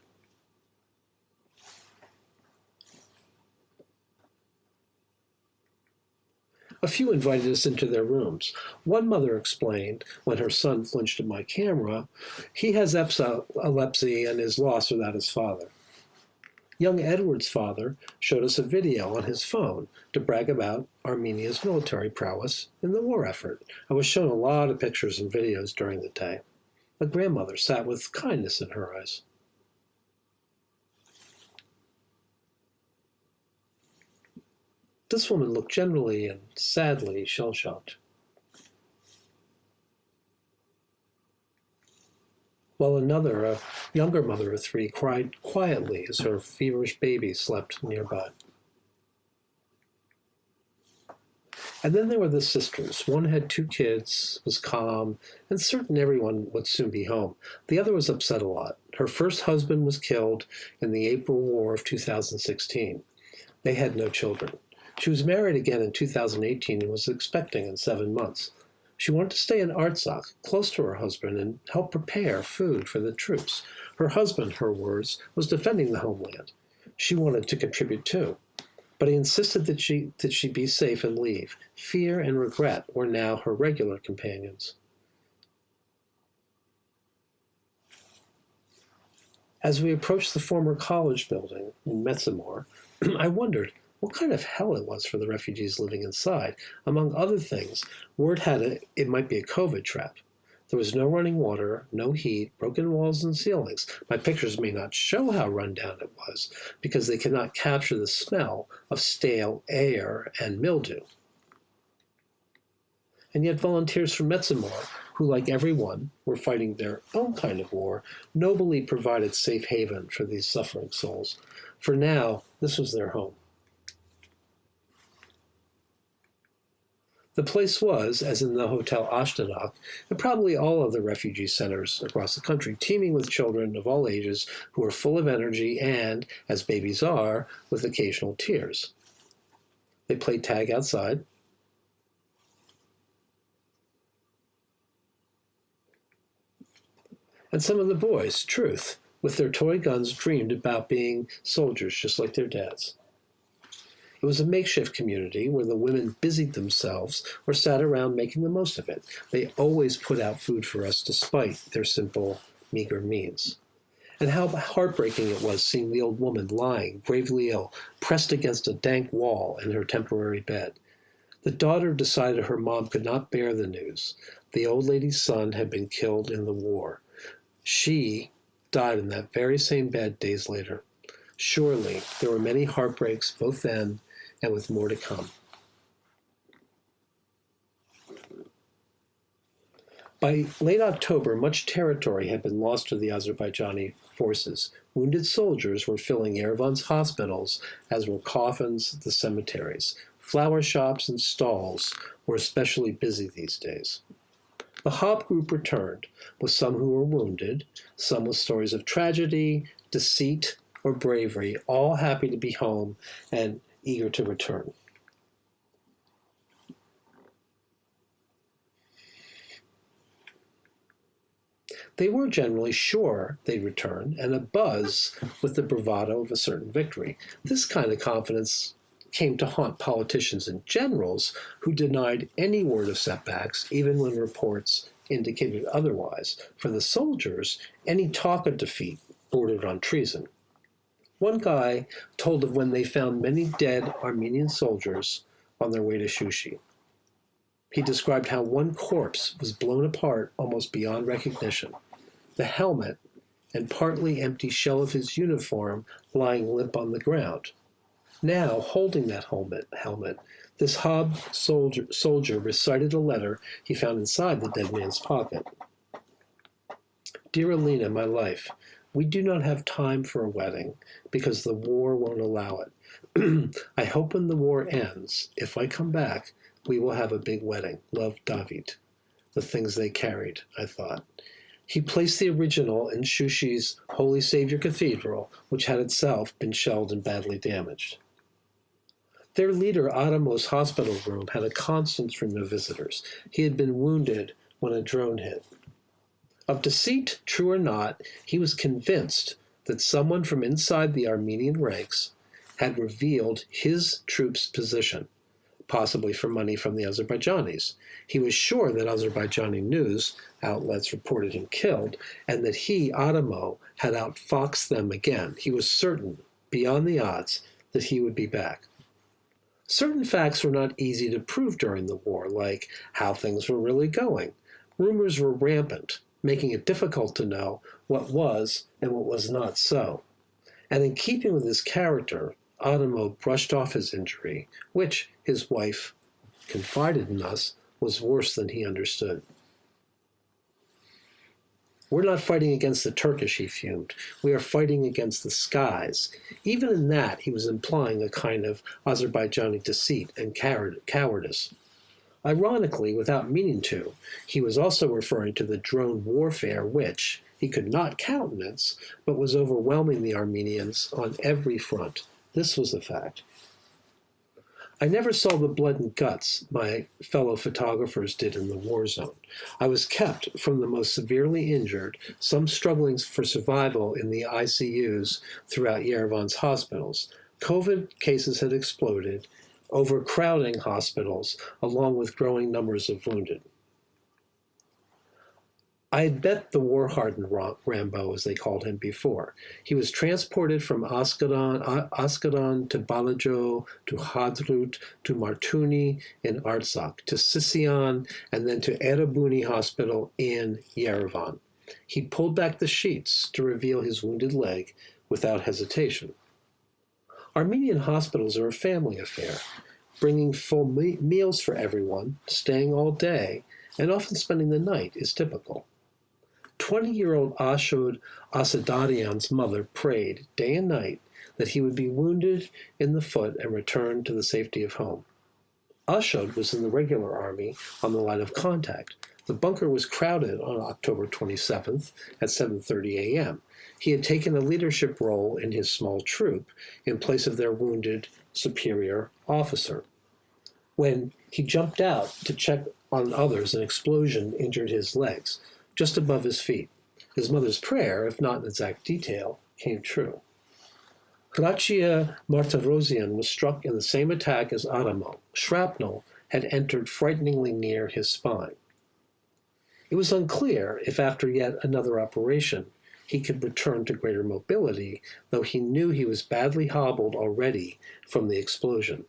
A few invited us into their rooms. One mother explained, when her son flinched at my camera, he has epilepsy and is lost without his father. Young Edward's father showed us a video on his phone to brag about Armenia's military prowess in the war effort. I was shown a lot of pictures and videos during the day. A grandmother sat with kindness in her eyes. This woman looked generally and sadly shell-shocked. While another, a younger mother of 3, cried quietly as her feverish baby slept nearby. And then there were the sisters. One had 2 kids, was calm, and certain everyone would soon be home. The other was upset a lot. Her first husband was killed in the April War of 2016. They had no children. She was married again in 2018 and was expecting in 7 months. She wanted to stay in Artsakh, close to her husband, and help prepare food for the troops. Her husband, her words, was defending the homeland. She wanted to contribute too, but he insisted that she be safe and leave. Fear and regret were now her regular companions. As we approached the former college building in Metsamor, I wondered what kind of hell it was for the refugees living inside. Among other things, word had it might be a COVID trap. There was no running water, no heat, broken walls and ceilings. My pictures may not show how run down it was, because they cannot capture the smell of stale air and mildew. And yet volunteers from Metsamor, who, like everyone, were fighting their own kind of war, nobly provided safe haven for these suffering souls. For now, this was their home. The place was, as in the Hotel Ashtanak, and probably all other refugee centers across the country, teeming with children of all ages who were full of energy and, as babies are, with occasional tears. They played tag outside. And some of the boys, truth, with their toy guns, dreamed about being soldiers just like their dads. It was a makeshift community where the women busied themselves or sat around making the most of it. They always put out food for us despite their simple, meager means. And how heartbreaking it was seeing the old woman lying, gravely ill, pressed against a dank wall in her temporary bed. The daughter decided her mom could not bear the news. The old lady's son had been killed in the war. She died in that very same bed days later. Surely there were many heartbreaks both then and with more to come. By late October, much territory had been lost to the Azerbaijani forces. Wounded soldiers were filling Yerevan's hospitals, as were coffins, the cemeteries. Flower shops and stalls were especially busy these days. The Hob group returned, with some who were wounded, some with stories of tragedy, deceit, or bravery, all happy to be home and eager to return. They were generally sure they'd return and abuzz with the bravado of a certain victory. This kind of confidence came to haunt politicians and generals who denied any word of setbacks, even when reports indicated otherwise. For the soldiers, any talk of defeat bordered on treason. One guy told of when they found many dead Armenian soldiers on their way to Shushi. He described how one corpse was blown apart almost beyond recognition. The helmet and partly empty shell of his uniform lying limp on the ground. Now, holding that helmet, this Hob soldier recited a letter he found inside the dead man's pocket. Dear Alina, my life, we do not have time for a wedding because the war won't allow it. I hope when the war ends, if I come back, we will have a big wedding. Love, David. The things they carried, I thought. He placed the original in Shushi's Holy Savior Cathedral, which had itself been shelled and badly damaged. Their leader, Adamo's hospital room, had a constant stream of visitors. He had been wounded when a drone hit. Of deceit, true or not, he was convinced that someone from inside the Armenian ranks had revealed his troops' position, possibly for money from the Azerbaijanis. He was sure that Azerbaijani news outlets reported him killed, and that he, Adamo, had outfoxed them again. He was certain, beyond the odds, that he would be back. Certain facts were not easy to prove during the war, like how things were really going. Rumors were rampant, making it difficult to know what was and what was not so. And in keeping with his character, Adamo brushed off his injury, which, his wife confided in us, was worse than he understood. We're not fighting against the Turkish, he fumed. We are fighting against the skies. Even in that, he was implying a kind of Azerbaijani deceit and cowardice. Ironically, without meaning to, he was also referring to the drone warfare which he could not countenance, but was overwhelming the Armenians on every front. This was a fact. I never saw the blood and guts my fellow photographers did in the war zone. I was kept from the most severely injured, some struggling for survival in the ICUs throughout Yerevan's hospitals. COVID cases had exploded, overcrowding hospitals, along with growing numbers of wounded. I had met the war-hardened Rambo, as they called him before. He was transported from Ascalon to Balajo, to Hadrut, to Martuni in Artsakh, to Sisyan, and then to Erebuni Hospital in Yerevan. He pulled back the sheets to reveal his wounded leg without hesitation. Armenian hospitals are a family affair, bringing full meals for everyone, staying all day, and often spending the night is typical. 20-year-old Ashod Asadarian's mother prayed day and night that he would be wounded in the foot and return to the safety of home. Ashod was in the regular army on the line of contact. The bunker was crowded on October 27th at 7:30 a.m. He had taken a leadership role in his small troop in place of their wounded superior officer. When he jumped out to check on others, an explosion injured his legs, just above his feet. His mother's prayer, if not in exact detail, came true. Hrachia Martirosyan was struck in the same attack as Adamo. Shrapnel had entered frighteningly near his spine. It was unclear if after yet another operation he could return to greater mobility, though he knew he was badly hobbled already from the explosion.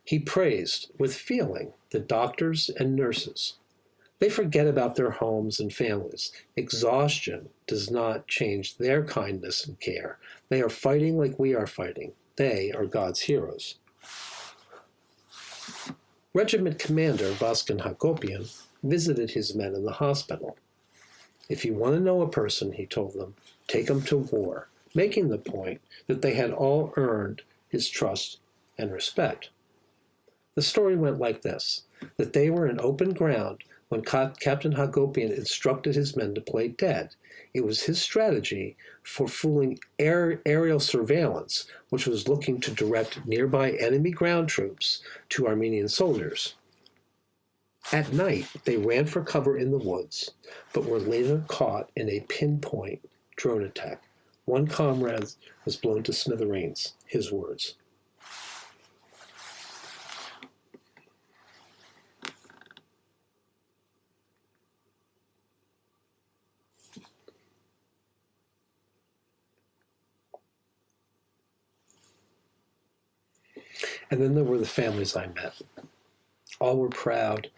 He praised, with feeling, the doctors and nurses. They forget about their homes and families. Exhaustion does not change their kindness and care. They are fighting like we are fighting. They are God's heroes. Regiment Commander Vaskan Hagopian visited his men in the hospital. If you want to know a person, he told them, take them to war, making the point that they had all earned his trust and respect. The story went like this, that they were in open ground when Captain Hagopian instructed his men to play dead. It was his strategy for fooling aerial surveillance, which was looking to direct nearby enemy ground troops to Armenian soldiers. At night, they ran for cover in the woods, but were later caught in a pinpoint drone attack. One comrade was blown to smithereens, his words. And then there were the families I met. All were proud,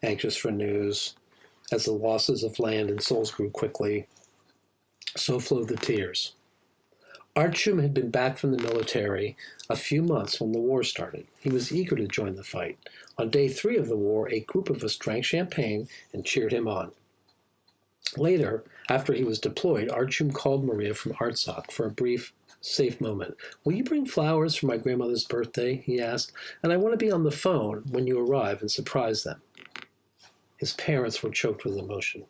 anxious for news. As the losses of land and souls grew quickly, so flowed the tears. Artyom had been back from the military a few months when the war started. He was eager to join the fight. On day 3 of the war, a group of us drank champagne and cheered him on. Later, after he was deployed, Artyom called Maria from Artsakh for a brief, safe moment. Will you bring flowers for my grandmother's birthday? He asked. And I want to be on the phone when you arrive and surprise them. His parents were choked with emotion.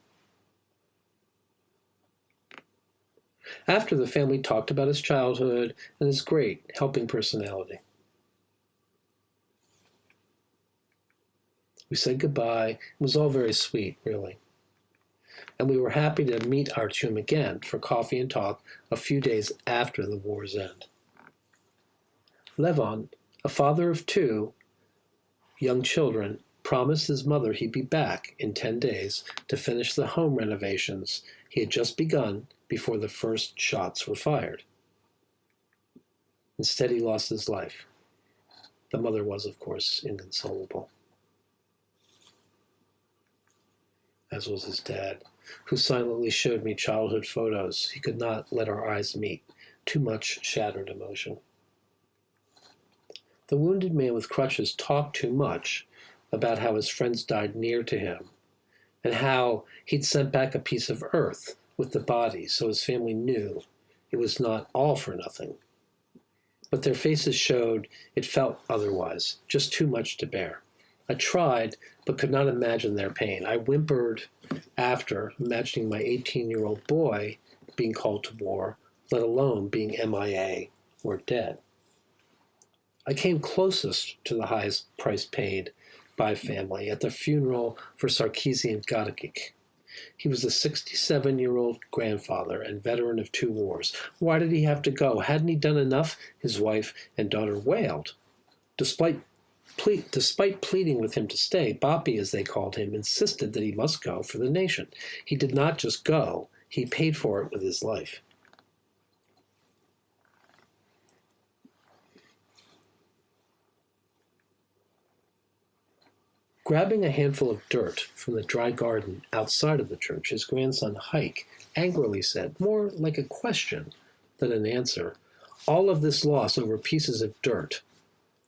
After, the family talked about his childhood and his great helping personality. We said goodbye. It was all very sweet, really. And we were happy to meet Artyom again for coffee and talk a few days after the war's end. Levon, a father of 2 young children, promised his mother he'd be back in 10 days to finish the home renovations he had just begun before the first shots were fired. Instead, he lost his life. The mother was, of course, inconsolable, as was his dad, who silently showed me childhood photos. He could not let our eyes meet. Too much shattered emotion. The wounded man with crutches talked too much about how his friends died near to him and how he'd sent back a piece of earth with the body so his family knew it was not all for nothing. But their faces showed it felt otherwise, just too much to bear. I tried, but could not imagine their pain. I whimpered after, imagining my 18-year-old boy being called to war, let alone being MIA or dead. I came closest to the highest price paid by family at the funeral for Sarkisian Gadagic. He was a 67-year-old grandfather and veteran of 2 wars. Why did he have to go? Hadn't he done enough? His wife and daughter wailed. Despite pleading with him to stay, Bapi, as they called him, insisted that he must go for the nation. He did not just go, he paid for it with his life. Grabbing a handful of dirt from the dry garden outside of the church, his grandson Hike angrily said, more like a question than an answer, all of this loss over pieces of dirt.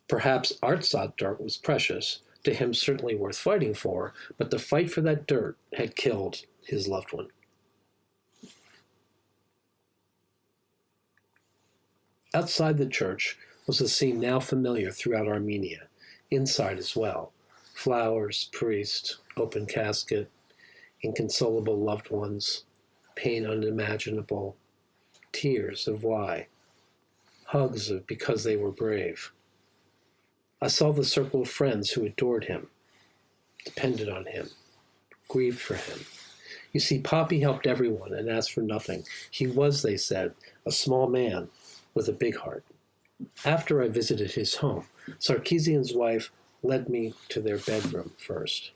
Perhaps Artsakh dirt was precious, to him certainly worth fighting for, but the fight for that dirt had killed his loved one. Outside the church was a scene now familiar throughout Armenia. inside as well. Flowers, priest, open casket, inconsolable loved ones, pain unimaginable, tears of why, hugs of because they were brave. I saw the circle of friends who adored him, depended on him, grieved for him. You see, Poppy helped everyone and asked for nothing. He was, they said, a small man with a big heart. After I visited his home, Sarkeesian's wife led me to their bedroom first.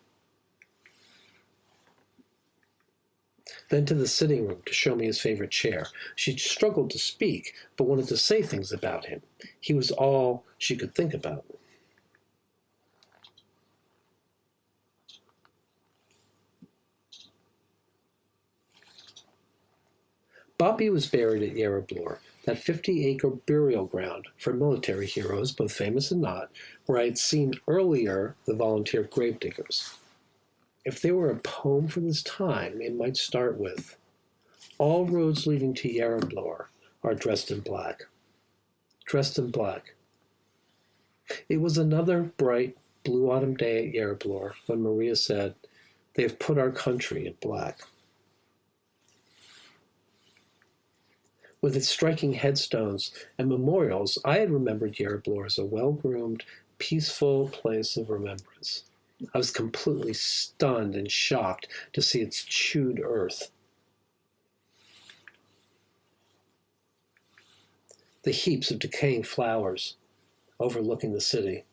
Then to the sitting room to show me his favorite chair. She struggled to speak, but wanted to say things about him. He was all she could think about. Bobby was buried at Yerevan, that 50-acre burial ground for military heroes, both famous and not, where I had seen earlier the volunteer gravediggers. If there were a poem for this time, it might start with, "All roads leading to Yerevan are dressed in black." Dressed in black. It was another bright, blue autumn day at Yerevan when Maria said, "They have put our country in black." With its striking headstones and memorials, I had remembered Yerevan as a well-groomed, peaceful place of remembrance. I was completely stunned and shocked to see its chewed earth. The heaps of decaying flowers overlooking the city.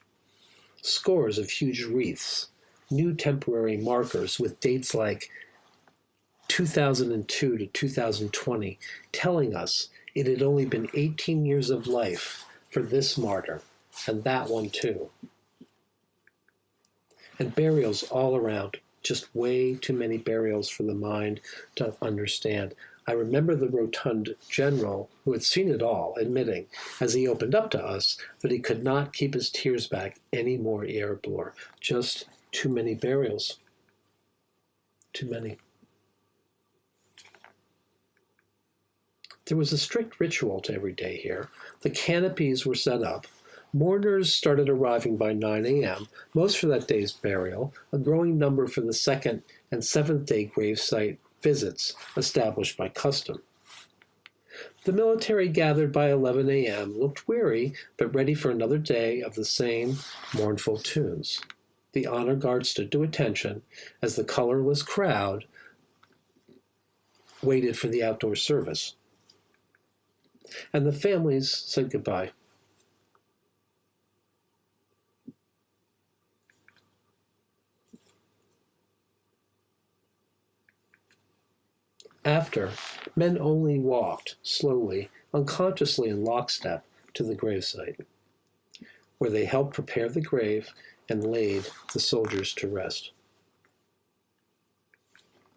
Scores of huge wreaths, new temporary markers with dates like 2002 to 2020, telling us it had only been 18 years of life for this martyr, and that one too. And burials all around, just way too many burials for the mind to understand. I remember the rotund general, who had seen it all, admitting, as he opened up to us, that he could not keep his tears back any more at Yerevan. Just too many burials. Too many. There was a strict ritual to every day here. The canopies were set up. Mourners started arriving by 9 a.m., most for that day's burial, a growing number for the second and seventh day gravesite visits established by custom. The military gathered by 11 a.m. looked weary, but ready for another day of the same mournful tunes. The honor guard stood to attention as the colorless crowd waited for the outdoor service. And the families said goodbye. After, men only walked slowly, unconsciously in lockstep, to the gravesite, where they helped prepare the grave and laid the soldiers to rest.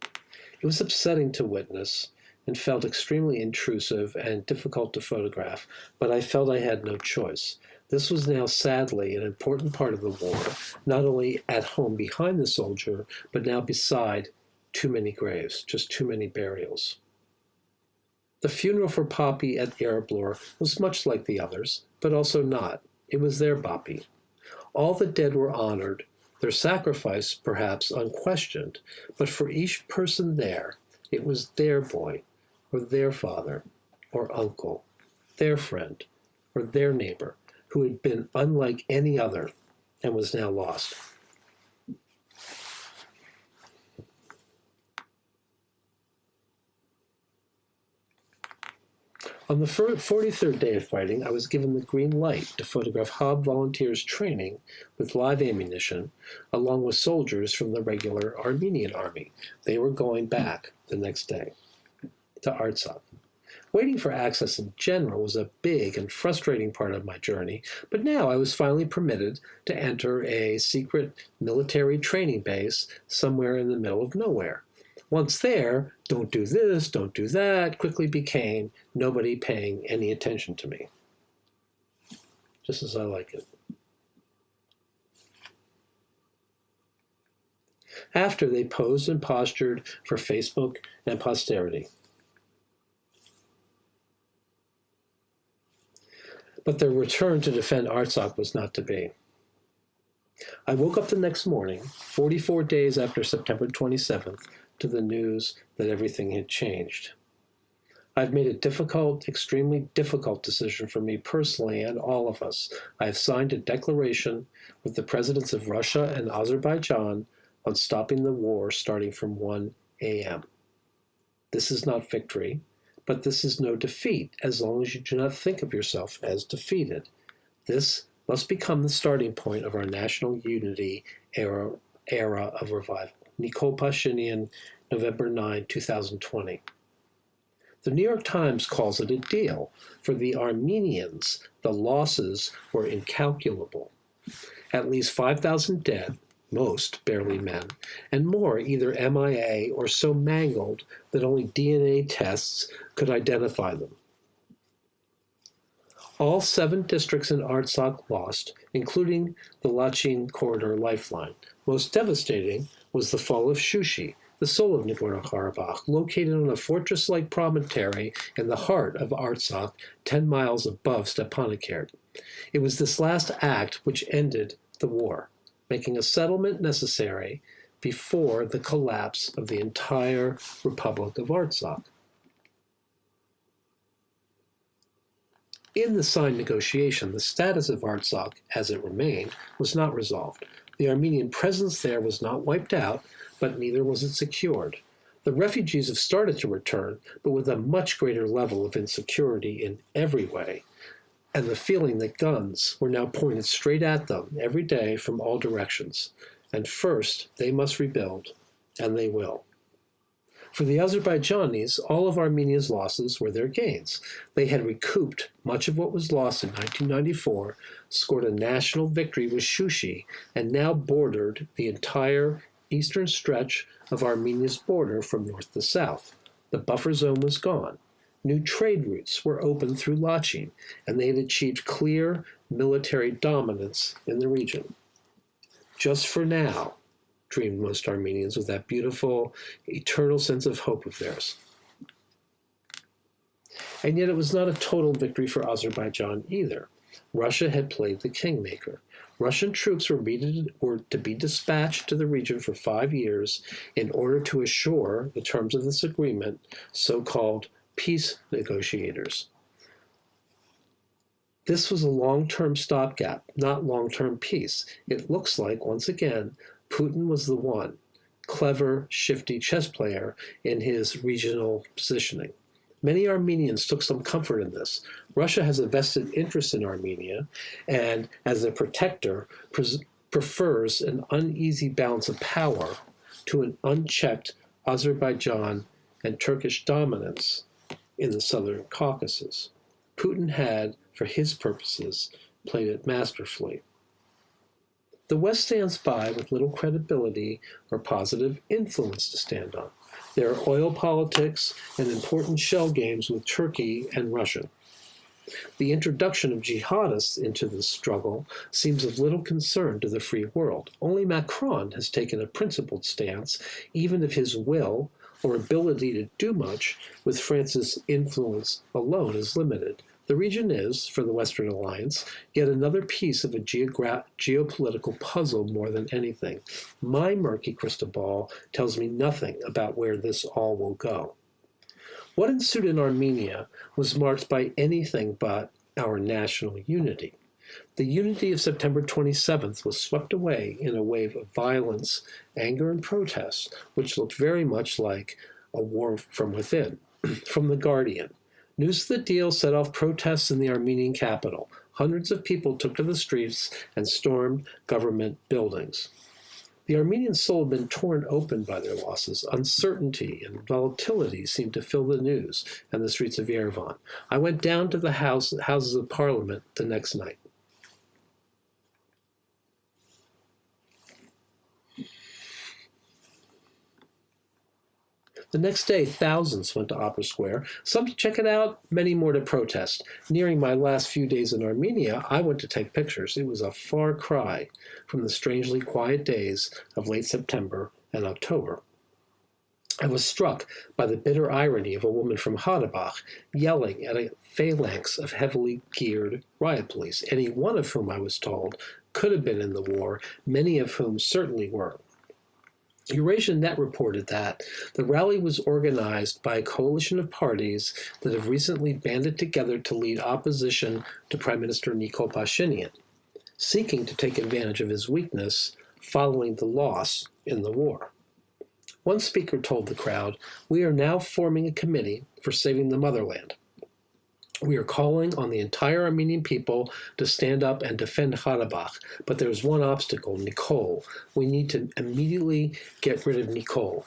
It was upsetting to witness and felt extremely intrusive and difficult to photograph, but I felt I had no choice. This was now sadly an important part of the war, not only at home behind the soldier, but now beside too many graves, just too many burials. The funeral for Poppy at Yerevan was much like the others, but also not. It was their Poppy. All the dead were honored, their sacrifice perhaps unquestioned, but for each person there, it was their boy, or their father, or uncle, their friend, or their neighbor, who had been unlike any other and was now lost. On the 43rd day of fighting, I was given the green light to photograph Hob volunteers training with live ammunition, along with soldiers from the regular Armenian army. They were going back the next day to Artsakh. Waiting for access in general was a big and frustrating part of my journey, but now I was finally permitted to enter a secret military training base somewhere in the middle of nowhere. Once there, don't do this, don't do that, quickly became nobody paying any attention to me. Just as I like it. After, they posed and postured for Facebook and posterity. But their return to defend Artsakh was not to be. I woke up the next morning, 44 days after September 27th, to the news that everything had changed. I've made a difficult, extremely difficult decision for me personally and all of us. I have signed a declaration with the presidents of Russia and Azerbaijan on stopping the war starting from 1 a.m. This is not victory, but this is no defeat as long as you do not think of yourself as defeated. This must become the starting point of our national unity era of revival. Nikol Pashinyan, November 9, 2020. The New York Times calls it a deal. For the Armenians, the losses were incalculable. At least 5,000 dead, most barely men, and more either MIA or so mangled that only DNA tests could identify them. All 7 districts in Artsakh lost, including the Lachin corridor lifeline. Most devastating was the fall of Shushi, the soul of Nagorno Karabakh, located on a fortress-like promontory in the heart of Artsakh, 10 miles above Stepanakert. It was this last act which ended the war, making a settlement necessary before the collapse of the entire Republic of Artsakh. In the signed negotiation, the status of Artsakh, as it remained, was not resolved. The Armenian presence there was not wiped out, but neither was it secured. The refugees have started to return, but with a much greater level of insecurity in every way, and the feeling that guns were now pointed straight at them every day from all directions. And first, they must rebuild, and they will. For the Azerbaijanis, all of Armenia's losses were their gains. They had recouped much of what was lost in 1994, scored a national victory with Shushi, and now bordered the entire eastern stretch of Armenia's border from north to south. The buffer zone was gone. New trade routes were opened through Lachin, and they had achieved clear military dominance in the region. Just for now, dreamed most Armenians with that beautiful, eternal sense of hope of theirs. And yet it was not a total victory for Azerbaijan either. Russia had played the kingmaker. Russian troops were to be dispatched to the region for 5 years in order to assure the terms of this agreement, so-called peace negotiators. This was a long-term stopgap, not long-term peace. It looks like, once again, Putin was the one, clever, shifty chess player in his regional positioning. Many Armenians took some comfort in this. Russia has a vested interest in Armenia, and as a protector, prefers an uneasy balance of power to an unchecked Azerbaijan and Turkish dominance in the southern Caucasus. Putin had, for his purposes, played it masterfully. The West stands by with little credibility or positive influence to stand on. There are oil politics and important shell games with Turkey and Russia. The introduction of jihadists into this struggle seems of little concern to the free world. Only Macron has taken a principled stance, even if his will or ability to do much with France's influence alone is limited. The region is, for the Western Alliance, yet another piece of a geopolitical puzzle more than anything. My murky crystal ball tells me nothing about where this all will go. What ensued in Armenia was marked by anything but our national unity. The unity of September 27th was swept away in a wave of violence, anger, and protest, which looked very much like a war from within. From The Guardian, news of the deal set off protests in the Armenian capital. Hundreds of people took to the streets and stormed government buildings. The Armenian soul had been torn open by their losses. Uncertainty and volatility seemed to fill the news and the streets of Yerevan. I went down to the Houses of Parliament the next night. The next day, thousands went to Opera Square, some to check it out, many more to protest. Nearing my last few days in Armenia, I went to take pictures. It was a far cry from the strangely quiet days of late September and October. I was struck by the bitter irony of a woman from Karabakh yelling at a phalanx of heavily geared riot police, any one of whom, I was told, could have been in the war, many of whom certainly were. Eurasian Net reported that the rally was organized by a coalition of parties that have recently banded together to lead opposition to Prime Minister Nikol Pashinyan, seeking to take advantage of his weakness following the loss in the war. One speaker told the crowd, "We are now forming a committee for saving the motherland. We are calling on the entire Armenian people to stand up and defend Karabakh, but there is one obstacle, Nikol. We need to immediately get rid of Nikol."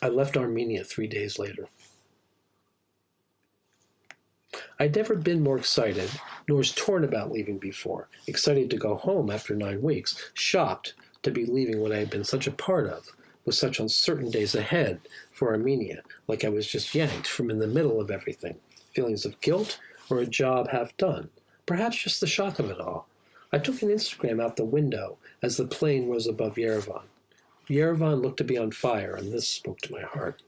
I left Armenia 3 days later. I'd never been more excited, nor as torn about leaving before, excited to go home after 9 weeks, shocked to be leaving what I had been such a part of, with such uncertain days ahead for Armenia, like I was just yanked from in the middle of everything, feelings of guilt or a job half done, perhaps just the shock of it all. I took an Instagram out the window as the plane rose above Yerevan. Yerevan looked to be on fire, and this spoke to my heart.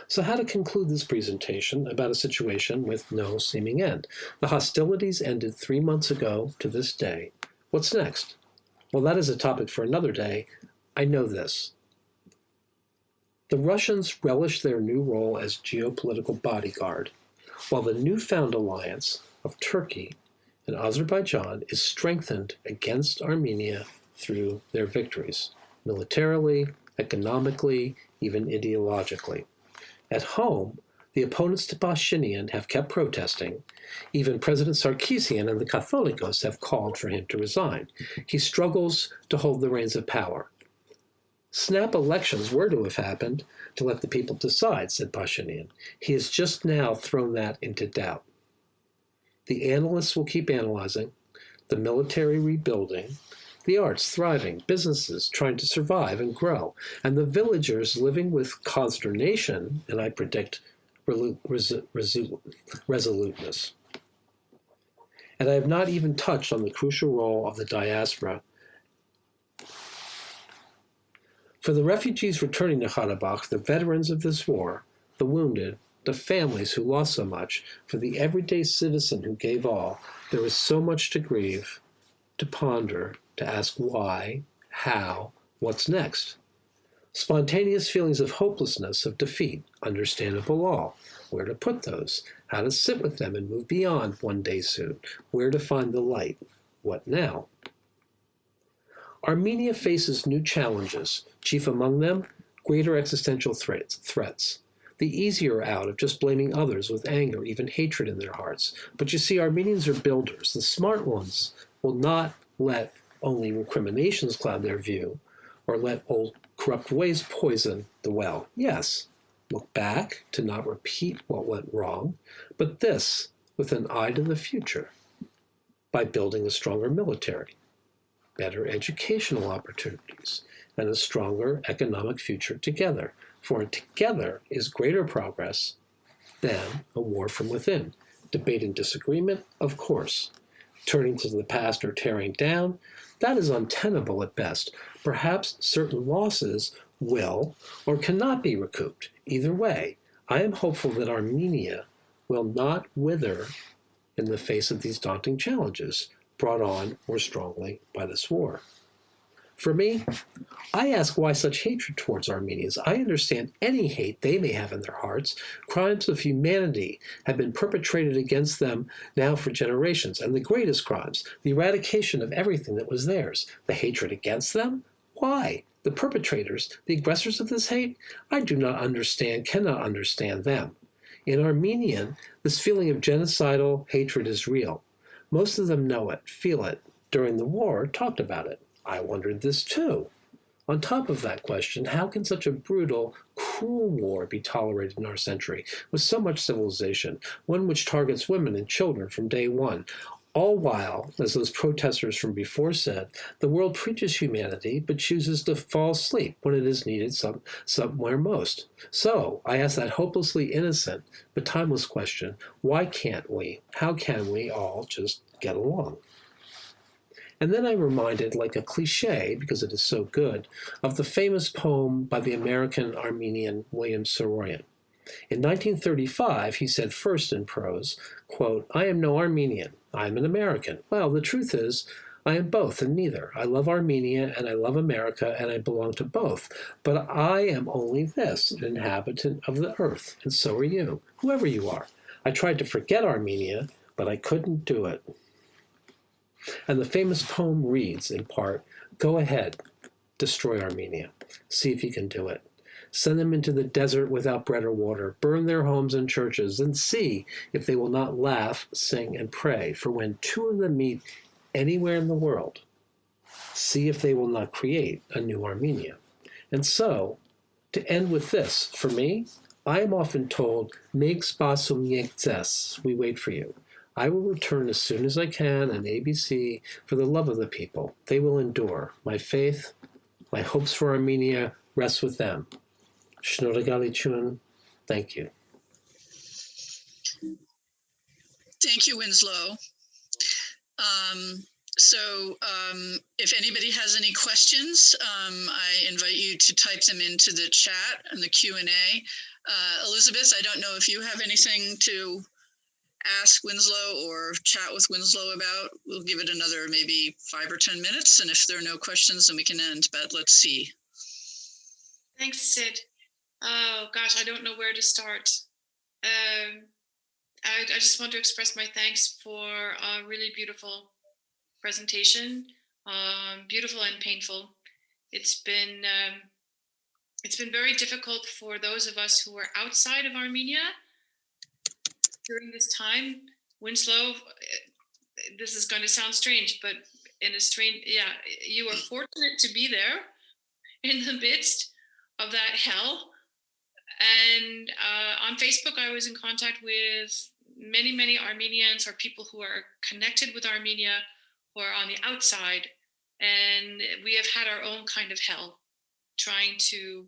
So how to conclude this presentation about a situation with no seeming end? The hostilities ended 3 months ago to this day. What's next? Well, that is a topic for another day. I know this. The Russians relish their new role as geopolitical bodyguard, while the newfound alliance of Turkey and Azerbaijan is strengthened against Armenia through their victories, militarily, economically, even ideologically. At home, the opponents to Pashinyan have kept protesting. Even President Sarkisian and the Catholicos have called for him to resign. He struggles to hold the reins of power. Snap elections were to have happened to let the people decide, said Pashinyan. He has just now thrown that into doubt. The analysts will keep analyzing, the military rebuilding, the arts thriving, businesses trying to survive and grow, and the villagers living with consternation, and I predict resoluteness. And I have not even touched on the crucial role of the diaspora. For the refugees returning to Karabakh, the veterans of this war, the wounded, the families who lost so much, for the everyday citizen who gave all, there is so much to grieve, to ponder, to ask why, how, what's next. Spontaneous feelings of hopelessness, of defeat, understandable all. Where to put those, how to sit with them and move beyond one day soon, where to find the light, what now? Armenia faces new challenges, chief among them, greater existential threats. The easier out of just blaming others with anger, even hatred in their hearts. But you see, Armenians are builders. The smart ones will not let only recriminations cloud their view, or let old corrupt ways poison the well. Yes, look back to not repeat what went wrong, but this with an eye to the future, by building a stronger military, better educational opportunities, and a stronger economic future together. For together is greater progress than a war from within. Debate and disagreement, of course. Turning to the past or tearing down, that is untenable at best. Perhaps certain losses will or cannot be recouped. Either way, I am hopeful that Armenia will not wither in the face of these daunting challenges brought on more strongly by this war. For me, I ask why such hatred towards Armenians. I understand any hate they may have in their hearts. Crimes of humanity have been perpetrated against them now for generations, and the greatest crimes, the eradication of everything that was theirs. The hatred against them? Why? The perpetrators, the aggressors of this hate? I do not understand, cannot understand them. In Armenian, this feeling of genocidal hatred is real. Most of them know it, feel it. During the war, talked about it. I wondered this too. On top of that question, how can such a brutal, cruel war be tolerated in our century with so much civilization, one which targets women and children from day one? All while, as those protesters from before said, the world preaches humanity but chooses to fall asleep when it is needed somewhere most. So, I ask that hopelessly innocent but timeless question, why can't we, how can we all just get along? And then I'm reminded, like a cliche, because it is so good, of the famous poem by the American Armenian William Soroyan. In 1935, he said first in prose, quote, "I am no Armenian. I am an American. Well, the truth is, I am both and neither. I love Armenia and I love America and I belong to both. But I am only this, an inhabitant of the earth, and so are you, whoever you are. I tried to forget Armenia, but I couldn't do it." And the famous poem reads, in part, "Go ahead, destroy Armenia. See if you can do it. Send them into the desert without bread or water. Burn their homes and churches, and see if they will not laugh, sing, and pray. For when two of them meet anywhere in the world, see if they will not create a new Armenia." And so, to end with this, for me, I am often told, "Meg spasum yektes," we wait for you. I will return as soon as I can, and ABC, for the love of the people. They will endure. My faith, my hopes for Armenia rest with them. Shnodagali Chun, thank you. Thank you, Winslow. If anybody has any questions, I invite you to type them into the chat and the Q&A. Elizabeth, I don't know if you have anything to ask Winslow or chat with Winslow about. We'll give it another maybe 5 or 10 minutes, and if there are no questions, then we can end, but let's see. Thanks, Sid. Oh gosh, I don't know where to start. I just want to express my thanks for a really beautiful presentation, beautiful and painful. It's been very difficult for those of us who are outside of Armenia during this time. Winslow, this is going to sound strange, but you were fortunate to be there in the midst of that hell. And on Facebook, I was in contact with many Armenians or people who are connected with Armenia who are on the outside. And we have had our own kind of hell trying to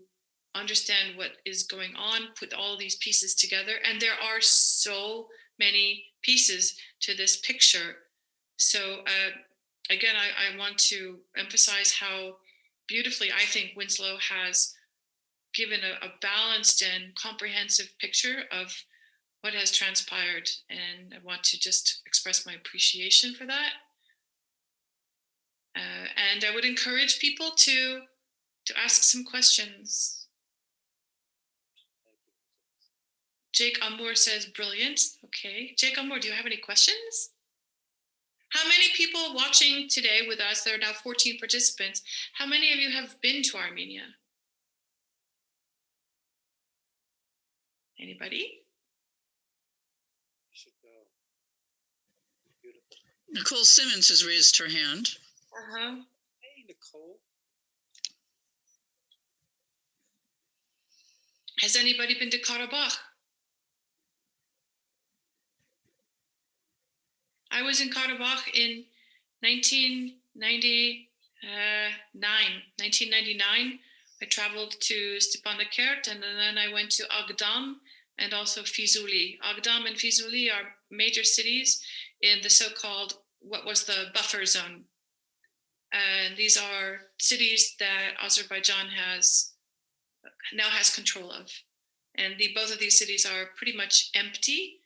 understand what is going on, put all these pieces together. And there are so many pieces to this picture. So again, I want to emphasize how beautifully I think Winslow has given a balanced and comprehensive picture of what has transpired. And I want to just express my appreciation for that. And I would encourage people to ask some questions. Jake Amour says, brilliant. Okay. Jake Amour, do you have any questions? How many people watching today with us, there are now 14 participants, how many of you have been to Armenia? Anybody? You should go. Beautiful. Nicole Simmons has raised her hand. Hey, Nicole. Has anybody been to Karabakh? I was in Karabakh in 1999. I traveled to Stepanakert, and then I went to Agdam and also Fizuli. Agdam and Fizuli are major cities in the so-called, what was the buffer zone. And these are cities that Azerbaijan now has control of. And both of these cities are pretty much empty.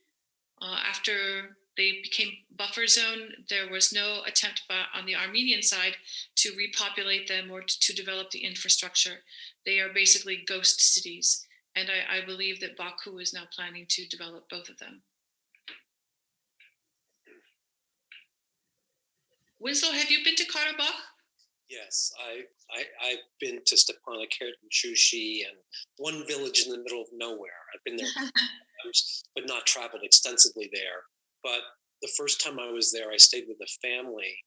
After they became buffer zone, there was no attempt on the Armenian side to repopulate them or to develop the infrastructure. They are basically ghost cities. And I believe that Baku is now planning to develop both of them. Winslow, have you been to Karabakh? Yes, I've been to Stepanakert and Shushi and one village in the middle of nowhere. I've been there times, but not traveled extensively there. But the first time I was there, I stayed with a family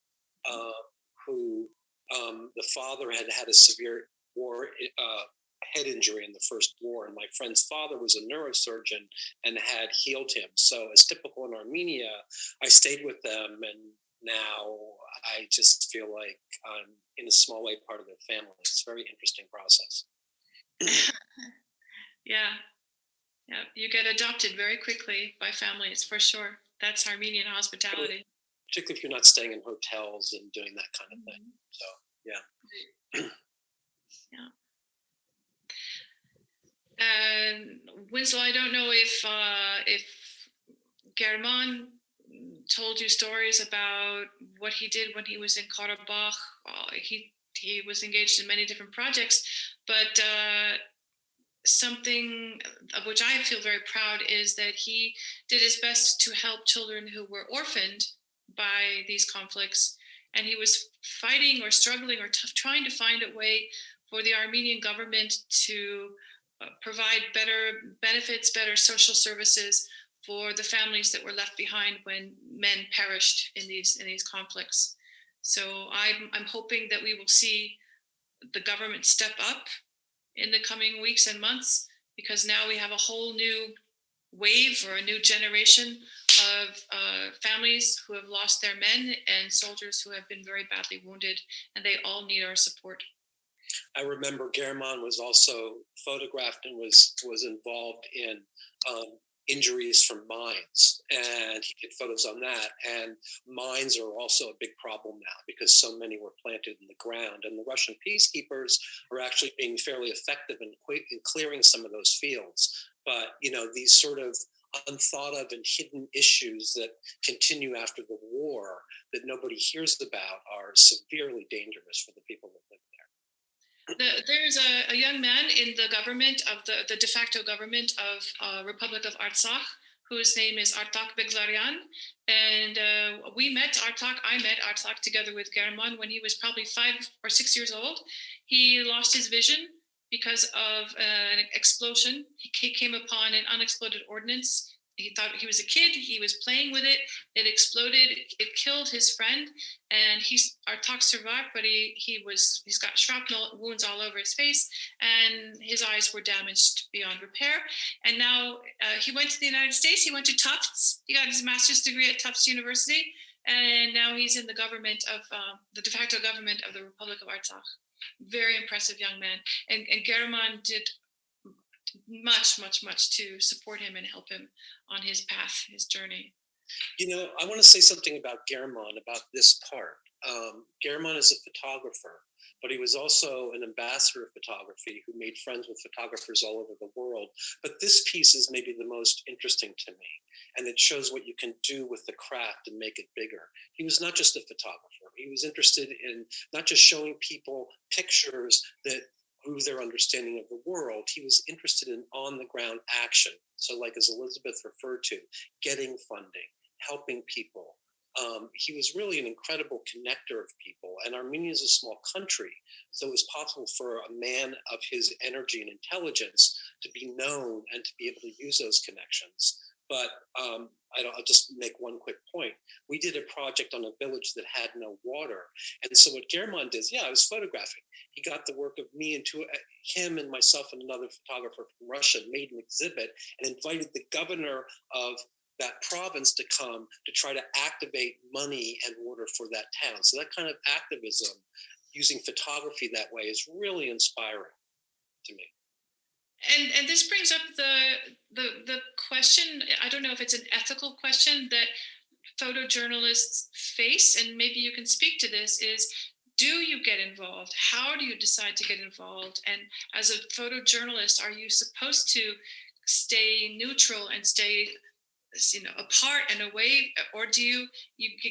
who the father had had a severe head injury in the first war, and my friend's father was a neurosurgeon and had healed him. So as typical in Armenia, I stayed with them, and now I just feel like I'm in a small way part of their family. It's a very interesting process. Yeah, you get adopted very quickly by families, for sure. That's Armenian hospitality. Particularly if you're not staying in hotels and doing that kind of thing. So, yeah. Yeah. And Winslow, I don't know if German told you stories about what he did when he was in Karabakh. He was engaged in many different projects, but something of which I feel very proud is that he did his best to help children who were orphaned by these conflicts, and he was fighting or struggling or trying to find a way for the Armenian government to provide better benefits, better social services for the families that were left behind when men perished in these conflicts. So I'm hoping that we will see the government step up in the coming weeks and months, because now we have a whole new wave or a new generation of families who have lost their men and soldiers who have been very badly wounded, and they all need our support. I remember German was also photographed and was involved in injuries from mines, and he did photos on that. And mines are also a big problem now because so many were planted in the ground, and the Russian peacekeepers are actually being fairly effective in clearing some of those fields. But these sort of unthought of and hidden issues that continue after the war that nobody hears about are severely dangerous for the people that live there. There's a young man in the government of the de facto government of Republic of Artsakh, whose name is Artak Beglarian. And I met Artak together with German when he was probably 5 or 6 years old. He lost his vision because of an explosion. He came upon an unexploded ordnance. He thought he was a kid. He was playing with it. It exploded. It killed his friend, and Artak survived, but he's got shrapnel wounds all over his face, and his eyes were damaged beyond repair. And now he went to the United States. He went to Tufts. He got his master's degree at Tufts University, and now he's in the government of the de facto government of the Republic of Artsakh. Very impressive young man, and German did much to support him and help him on his path, his journey. I want to say something about German, about this part. German is a photographer, but he was also an ambassador of photography who made friends with photographers all over the world. But this piece is maybe the most interesting to me, and it shows what you can do with the craft and make it bigger. He was not just a photographer. He was interested in not just showing people pictures that grew their understanding of the world. He was interested in on-the-ground action. So like as Elizabeth referred to, getting funding, helping people. He was really an incredible connector of people. And Armenia is a small country, so it was possible for a man of his energy and intelligence to be known and to be able to use those connections. But I'll just make one quick point. We did a project on a village that had no water. And so what German did, I was photographing. He got the work of me and him and myself and another photographer from Russia, made an exhibit and invited the governor of that province to come to try to activate money and water for that town. So that kind of activism using photography that way is really inspiring to me. And this brings up the question, I don't know if it's an ethical question that photojournalists face, and maybe you can speak to this, is do you get involved? How do you decide to get involved? And as a photojournalist, are you supposed to stay neutral and stay apart and away, or do you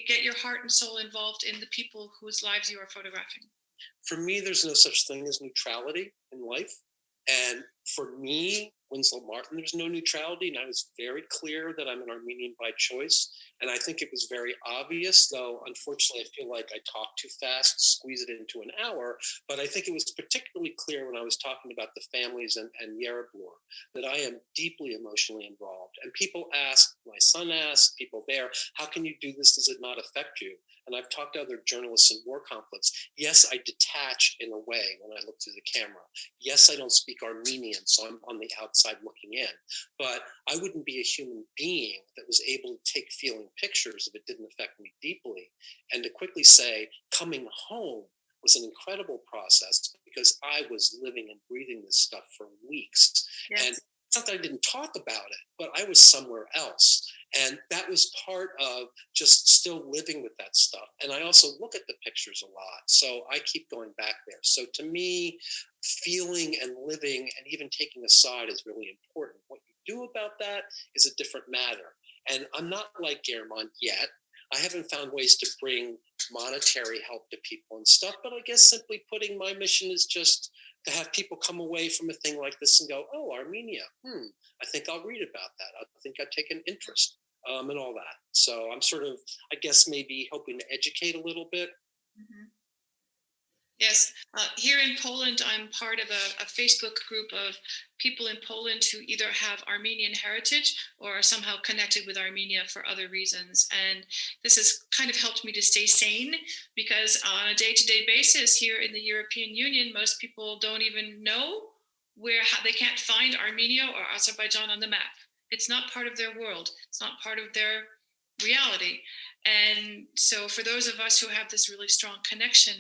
get your heart and soul involved in the people whose lives you are photographing? For me, there's no such thing as neutrality in life. And for me, Winslow Martin, there's no neutrality. And I was very clear that I'm an Armenian by choice. And I think it was very obvious, though unfortunately I feel like I talked too fast, squeeze it into an hour. But I think it was particularly clear when I was talking about the families and Yerevan that I am deeply emotionally involved. And people ask, my son asked, people there, how can you do this? Does it not affect you? And I've talked to other journalists in war conflicts. Yes, I detach in a way when I look through the camera. Yes, I don't speak Armenian, so I'm on the outside looking in. But I wouldn't be a human being that was able to take feeling pictures if it didn't affect me deeply. And to quickly say, coming home was an incredible process because I was living and breathing this stuff for weeks. Yes. And it's not that I didn't talk about it, but I was somewhere else. And that was part of just still living with that stuff. And I also look at the pictures a lot. So I keep going back there. So to me, feeling and living and even taking a side is really important. What you do about that is a different matter. And I'm not like Yerevan yet. I haven't found ways to bring monetary help to people and stuff, but I guess simply putting, my mission is just to have people come away from a thing like this and go, oh, Armenia, I think I'll read about that. I think I'd take an interest and all that. So I'm sort of, I guess, maybe hoping to educate a little bit. Mm-hmm. Yes, here in Poland, I'm part of a Facebook group of people in Poland who either have Armenian heritage or are somehow connected with Armenia for other reasons. And this has kind of helped me to stay sane, because on a day-to-day basis here in the European Union, most people don't even know they can't find Armenia or Azerbaijan on the map. It's not part of their world. It's not part of their reality. And so for those of us who have this really strong connection,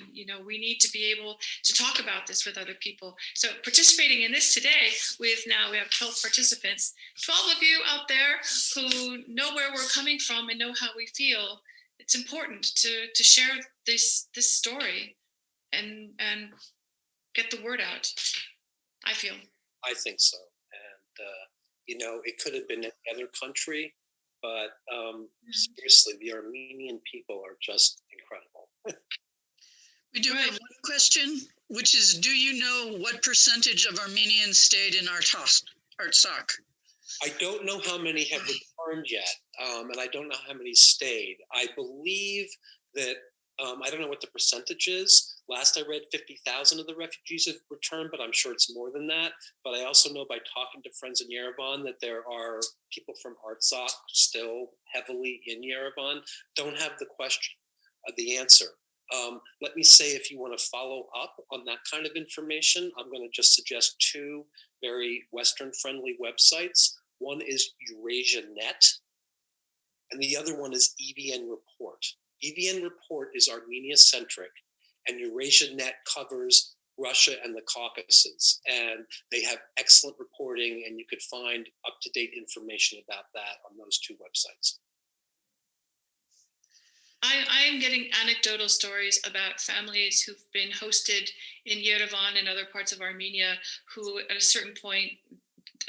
we need to be able to talk about this with other people. So participating in this today we have 12 participants, 12 of you out there who know where we're coming from and know how we feel. It's important to share this story and get the word out, I feel. I think so. And, it could have been any other country, but seriously, the Armenian people are just incredible. We do have one question, which is, do you know what percentage of Armenians stayed in Artsakh? I don't know how many have returned yet, and I don't know how many stayed. I believe that, I don't know what the percentage is. Last I read, 50,000 of the refugees have returned, but I'm sure it's more than that. But I also know by talking to friends in Yerevan that there are people from Artsakh still heavily in Yerevan. Don't have the answer. Let me say, if you want to follow up on that kind of information, I'm going to just suggest two very Western-friendly websites. One is Eurasia.net, and the other one is EVN Report. EVN Report is Armenia-centric, and Eurasia.net covers Russia and the Caucasus. And they have excellent reporting, and you could find up-to-date information about that on those two websites. I am getting anecdotal stories about families who've been hosted in Yerevan and other parts of Armenia who, at a certain point,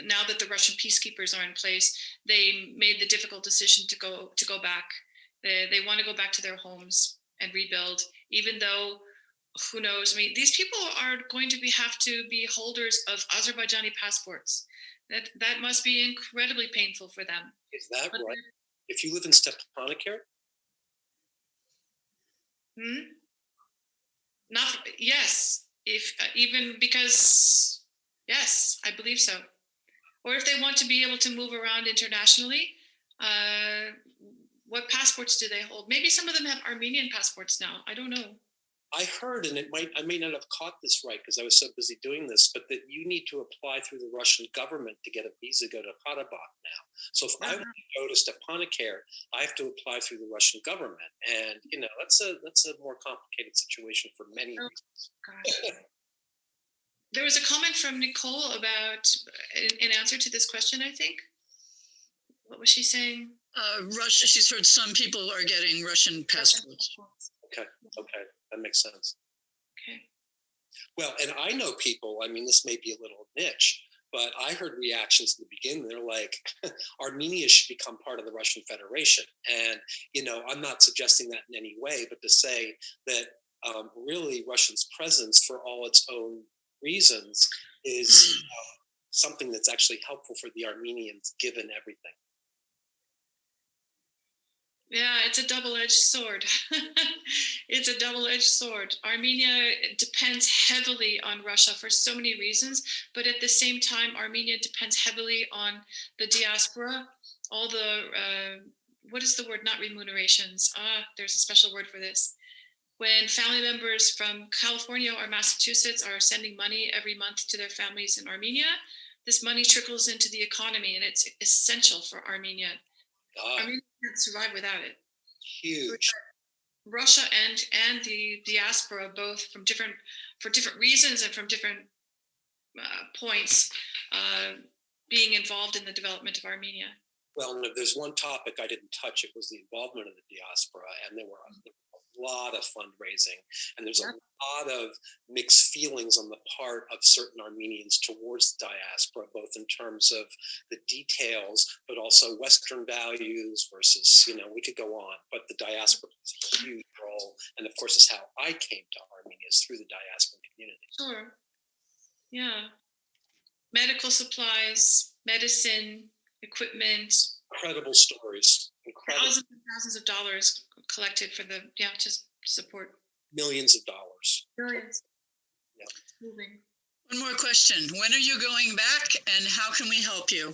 now that the Russian peacekeepers are in place, they made the difficult decision to go back. They want to go back to their homes and rebuild, even though, who knows? I mean, these people are going to have to be holders of Azerbaijani passports. That must be incredibly painful for them. Is that right? If you live in Stepanakert? Yes. Because yes, I believe so. Or if they want to be able to move around internationally, what passports do they hold? Maybe some of them have Armenian passports now. I don't know. I heard, and I may not have caught this right because I was so busy doing this, but that you need to apply through the Russian government to get a visa to go to Karabakh now. So if I want to go to Stepanakert, I have to apply through the Russian government, and that's a more complicated situation for many reasons. Gosh. There was a comment from Nicole about, in answer to this question, I think. What was she saying? Russia. She's heard some people are getting Russian passports. Okay, that makes sense. Okay. Well, and I know people, I mean, this may be a little niche, but I heard reactions in the beginning. They're like, Armenia should become part of the Russian Federation. And, I'm not suggesting that in any way, but to say that really Russia's presence for all its own reasons is something that's actually helpful for the Armenians, given everything. Yeah, it's a double-edged sword. It's a double-edged sword. Armenia depends heavily on Russia for so many reasons, but at the same time, Armenia depends heavily on the diaspora, all the, what is the word? Not remunerations. There's a special word for this. When family members from California or Massachusetts are sending money every month to their families in Armenia, this money trickles into the economy, and it's essential for Armenia. Armenia can't survive without it. Huge. Russia and the diaspora, both for different reasons and from different points, being involved in the development of Armenia. Well, and if there's one topic I didn't touch, it was the involvement of the diaspora, and there were a lot of fundraising, and there's a lot of mixed feelings on the part of certain Armenians towards the diaspora, both in terms of the details, but also Western values versus, we could go on, but the diaspora plays a huge role, and of course, is how I came to Armenia, is through the diaspora community. Sure. Yeah. Medical supplies, medicine, equipment. Incredible stories. Incredible. Thousands of dollars collected for the, just support. Millions of dollars. Millions. Yeah. Moving. One more question. When are you going back and how can we help you?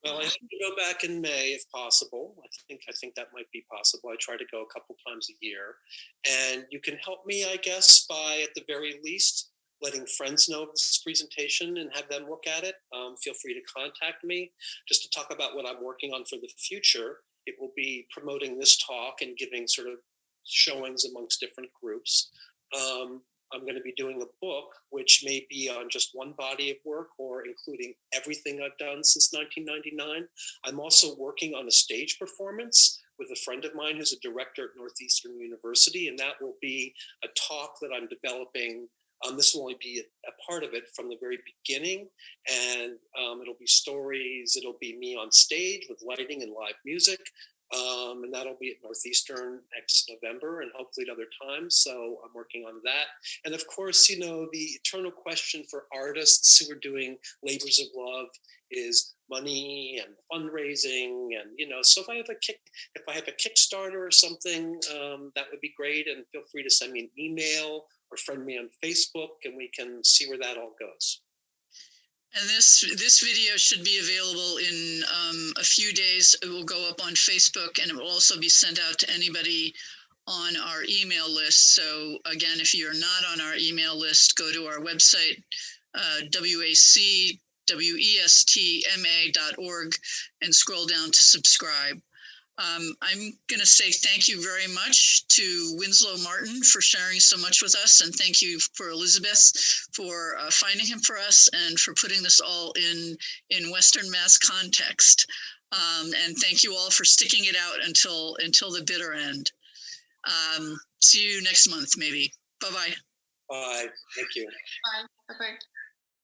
Well, I have to go back in May if possible. I think that might be possible. I try to go a couple times a year. And you can help me, I guess, by at the very least letting friends know of this presentation and have them look at it. Feel free to contact me just to talk about what I'm working on for the future. It will be promoting this talk and giving sort of showings amongst different groups. I'm going to be doing a book, which may be on just one body of work or including everything I've done since 1999. I'm also working on a stage performance with a friend of mine who's a director at Northeastern University, and that will be a talk that I'm developing. This will only be a part of it from the very beginning, and it'll be stories. It'll be me on stage with lighting and live music, and that'll be at Northeastern next November and hopefully at other times. So I'm working on that. And of course, the eternal question for artists who are doing labors of love is money and fundraising. And, so if I have a Kickstarter or something, that would be great. And feel free to send me an email or friend me on Facebook, and we can see where that all goes. And this video should be available in a few days. It will go up on Facebook, and it will also be sent out to anybody on our email list. So again, if you're not on our email list, go to our website, wacwestma.org, and scroll down to subscribe. I'm going to say thank you very much to Winslow Martin for sharing so much with us, and thank you for Elizabeth for finding him for us and for putting this all in Western Mass context. And thank you all for sticking it out until the bitter end. See you next month, maybe. Bye-bye. Bye. Thank you. Bye. Bye-bye.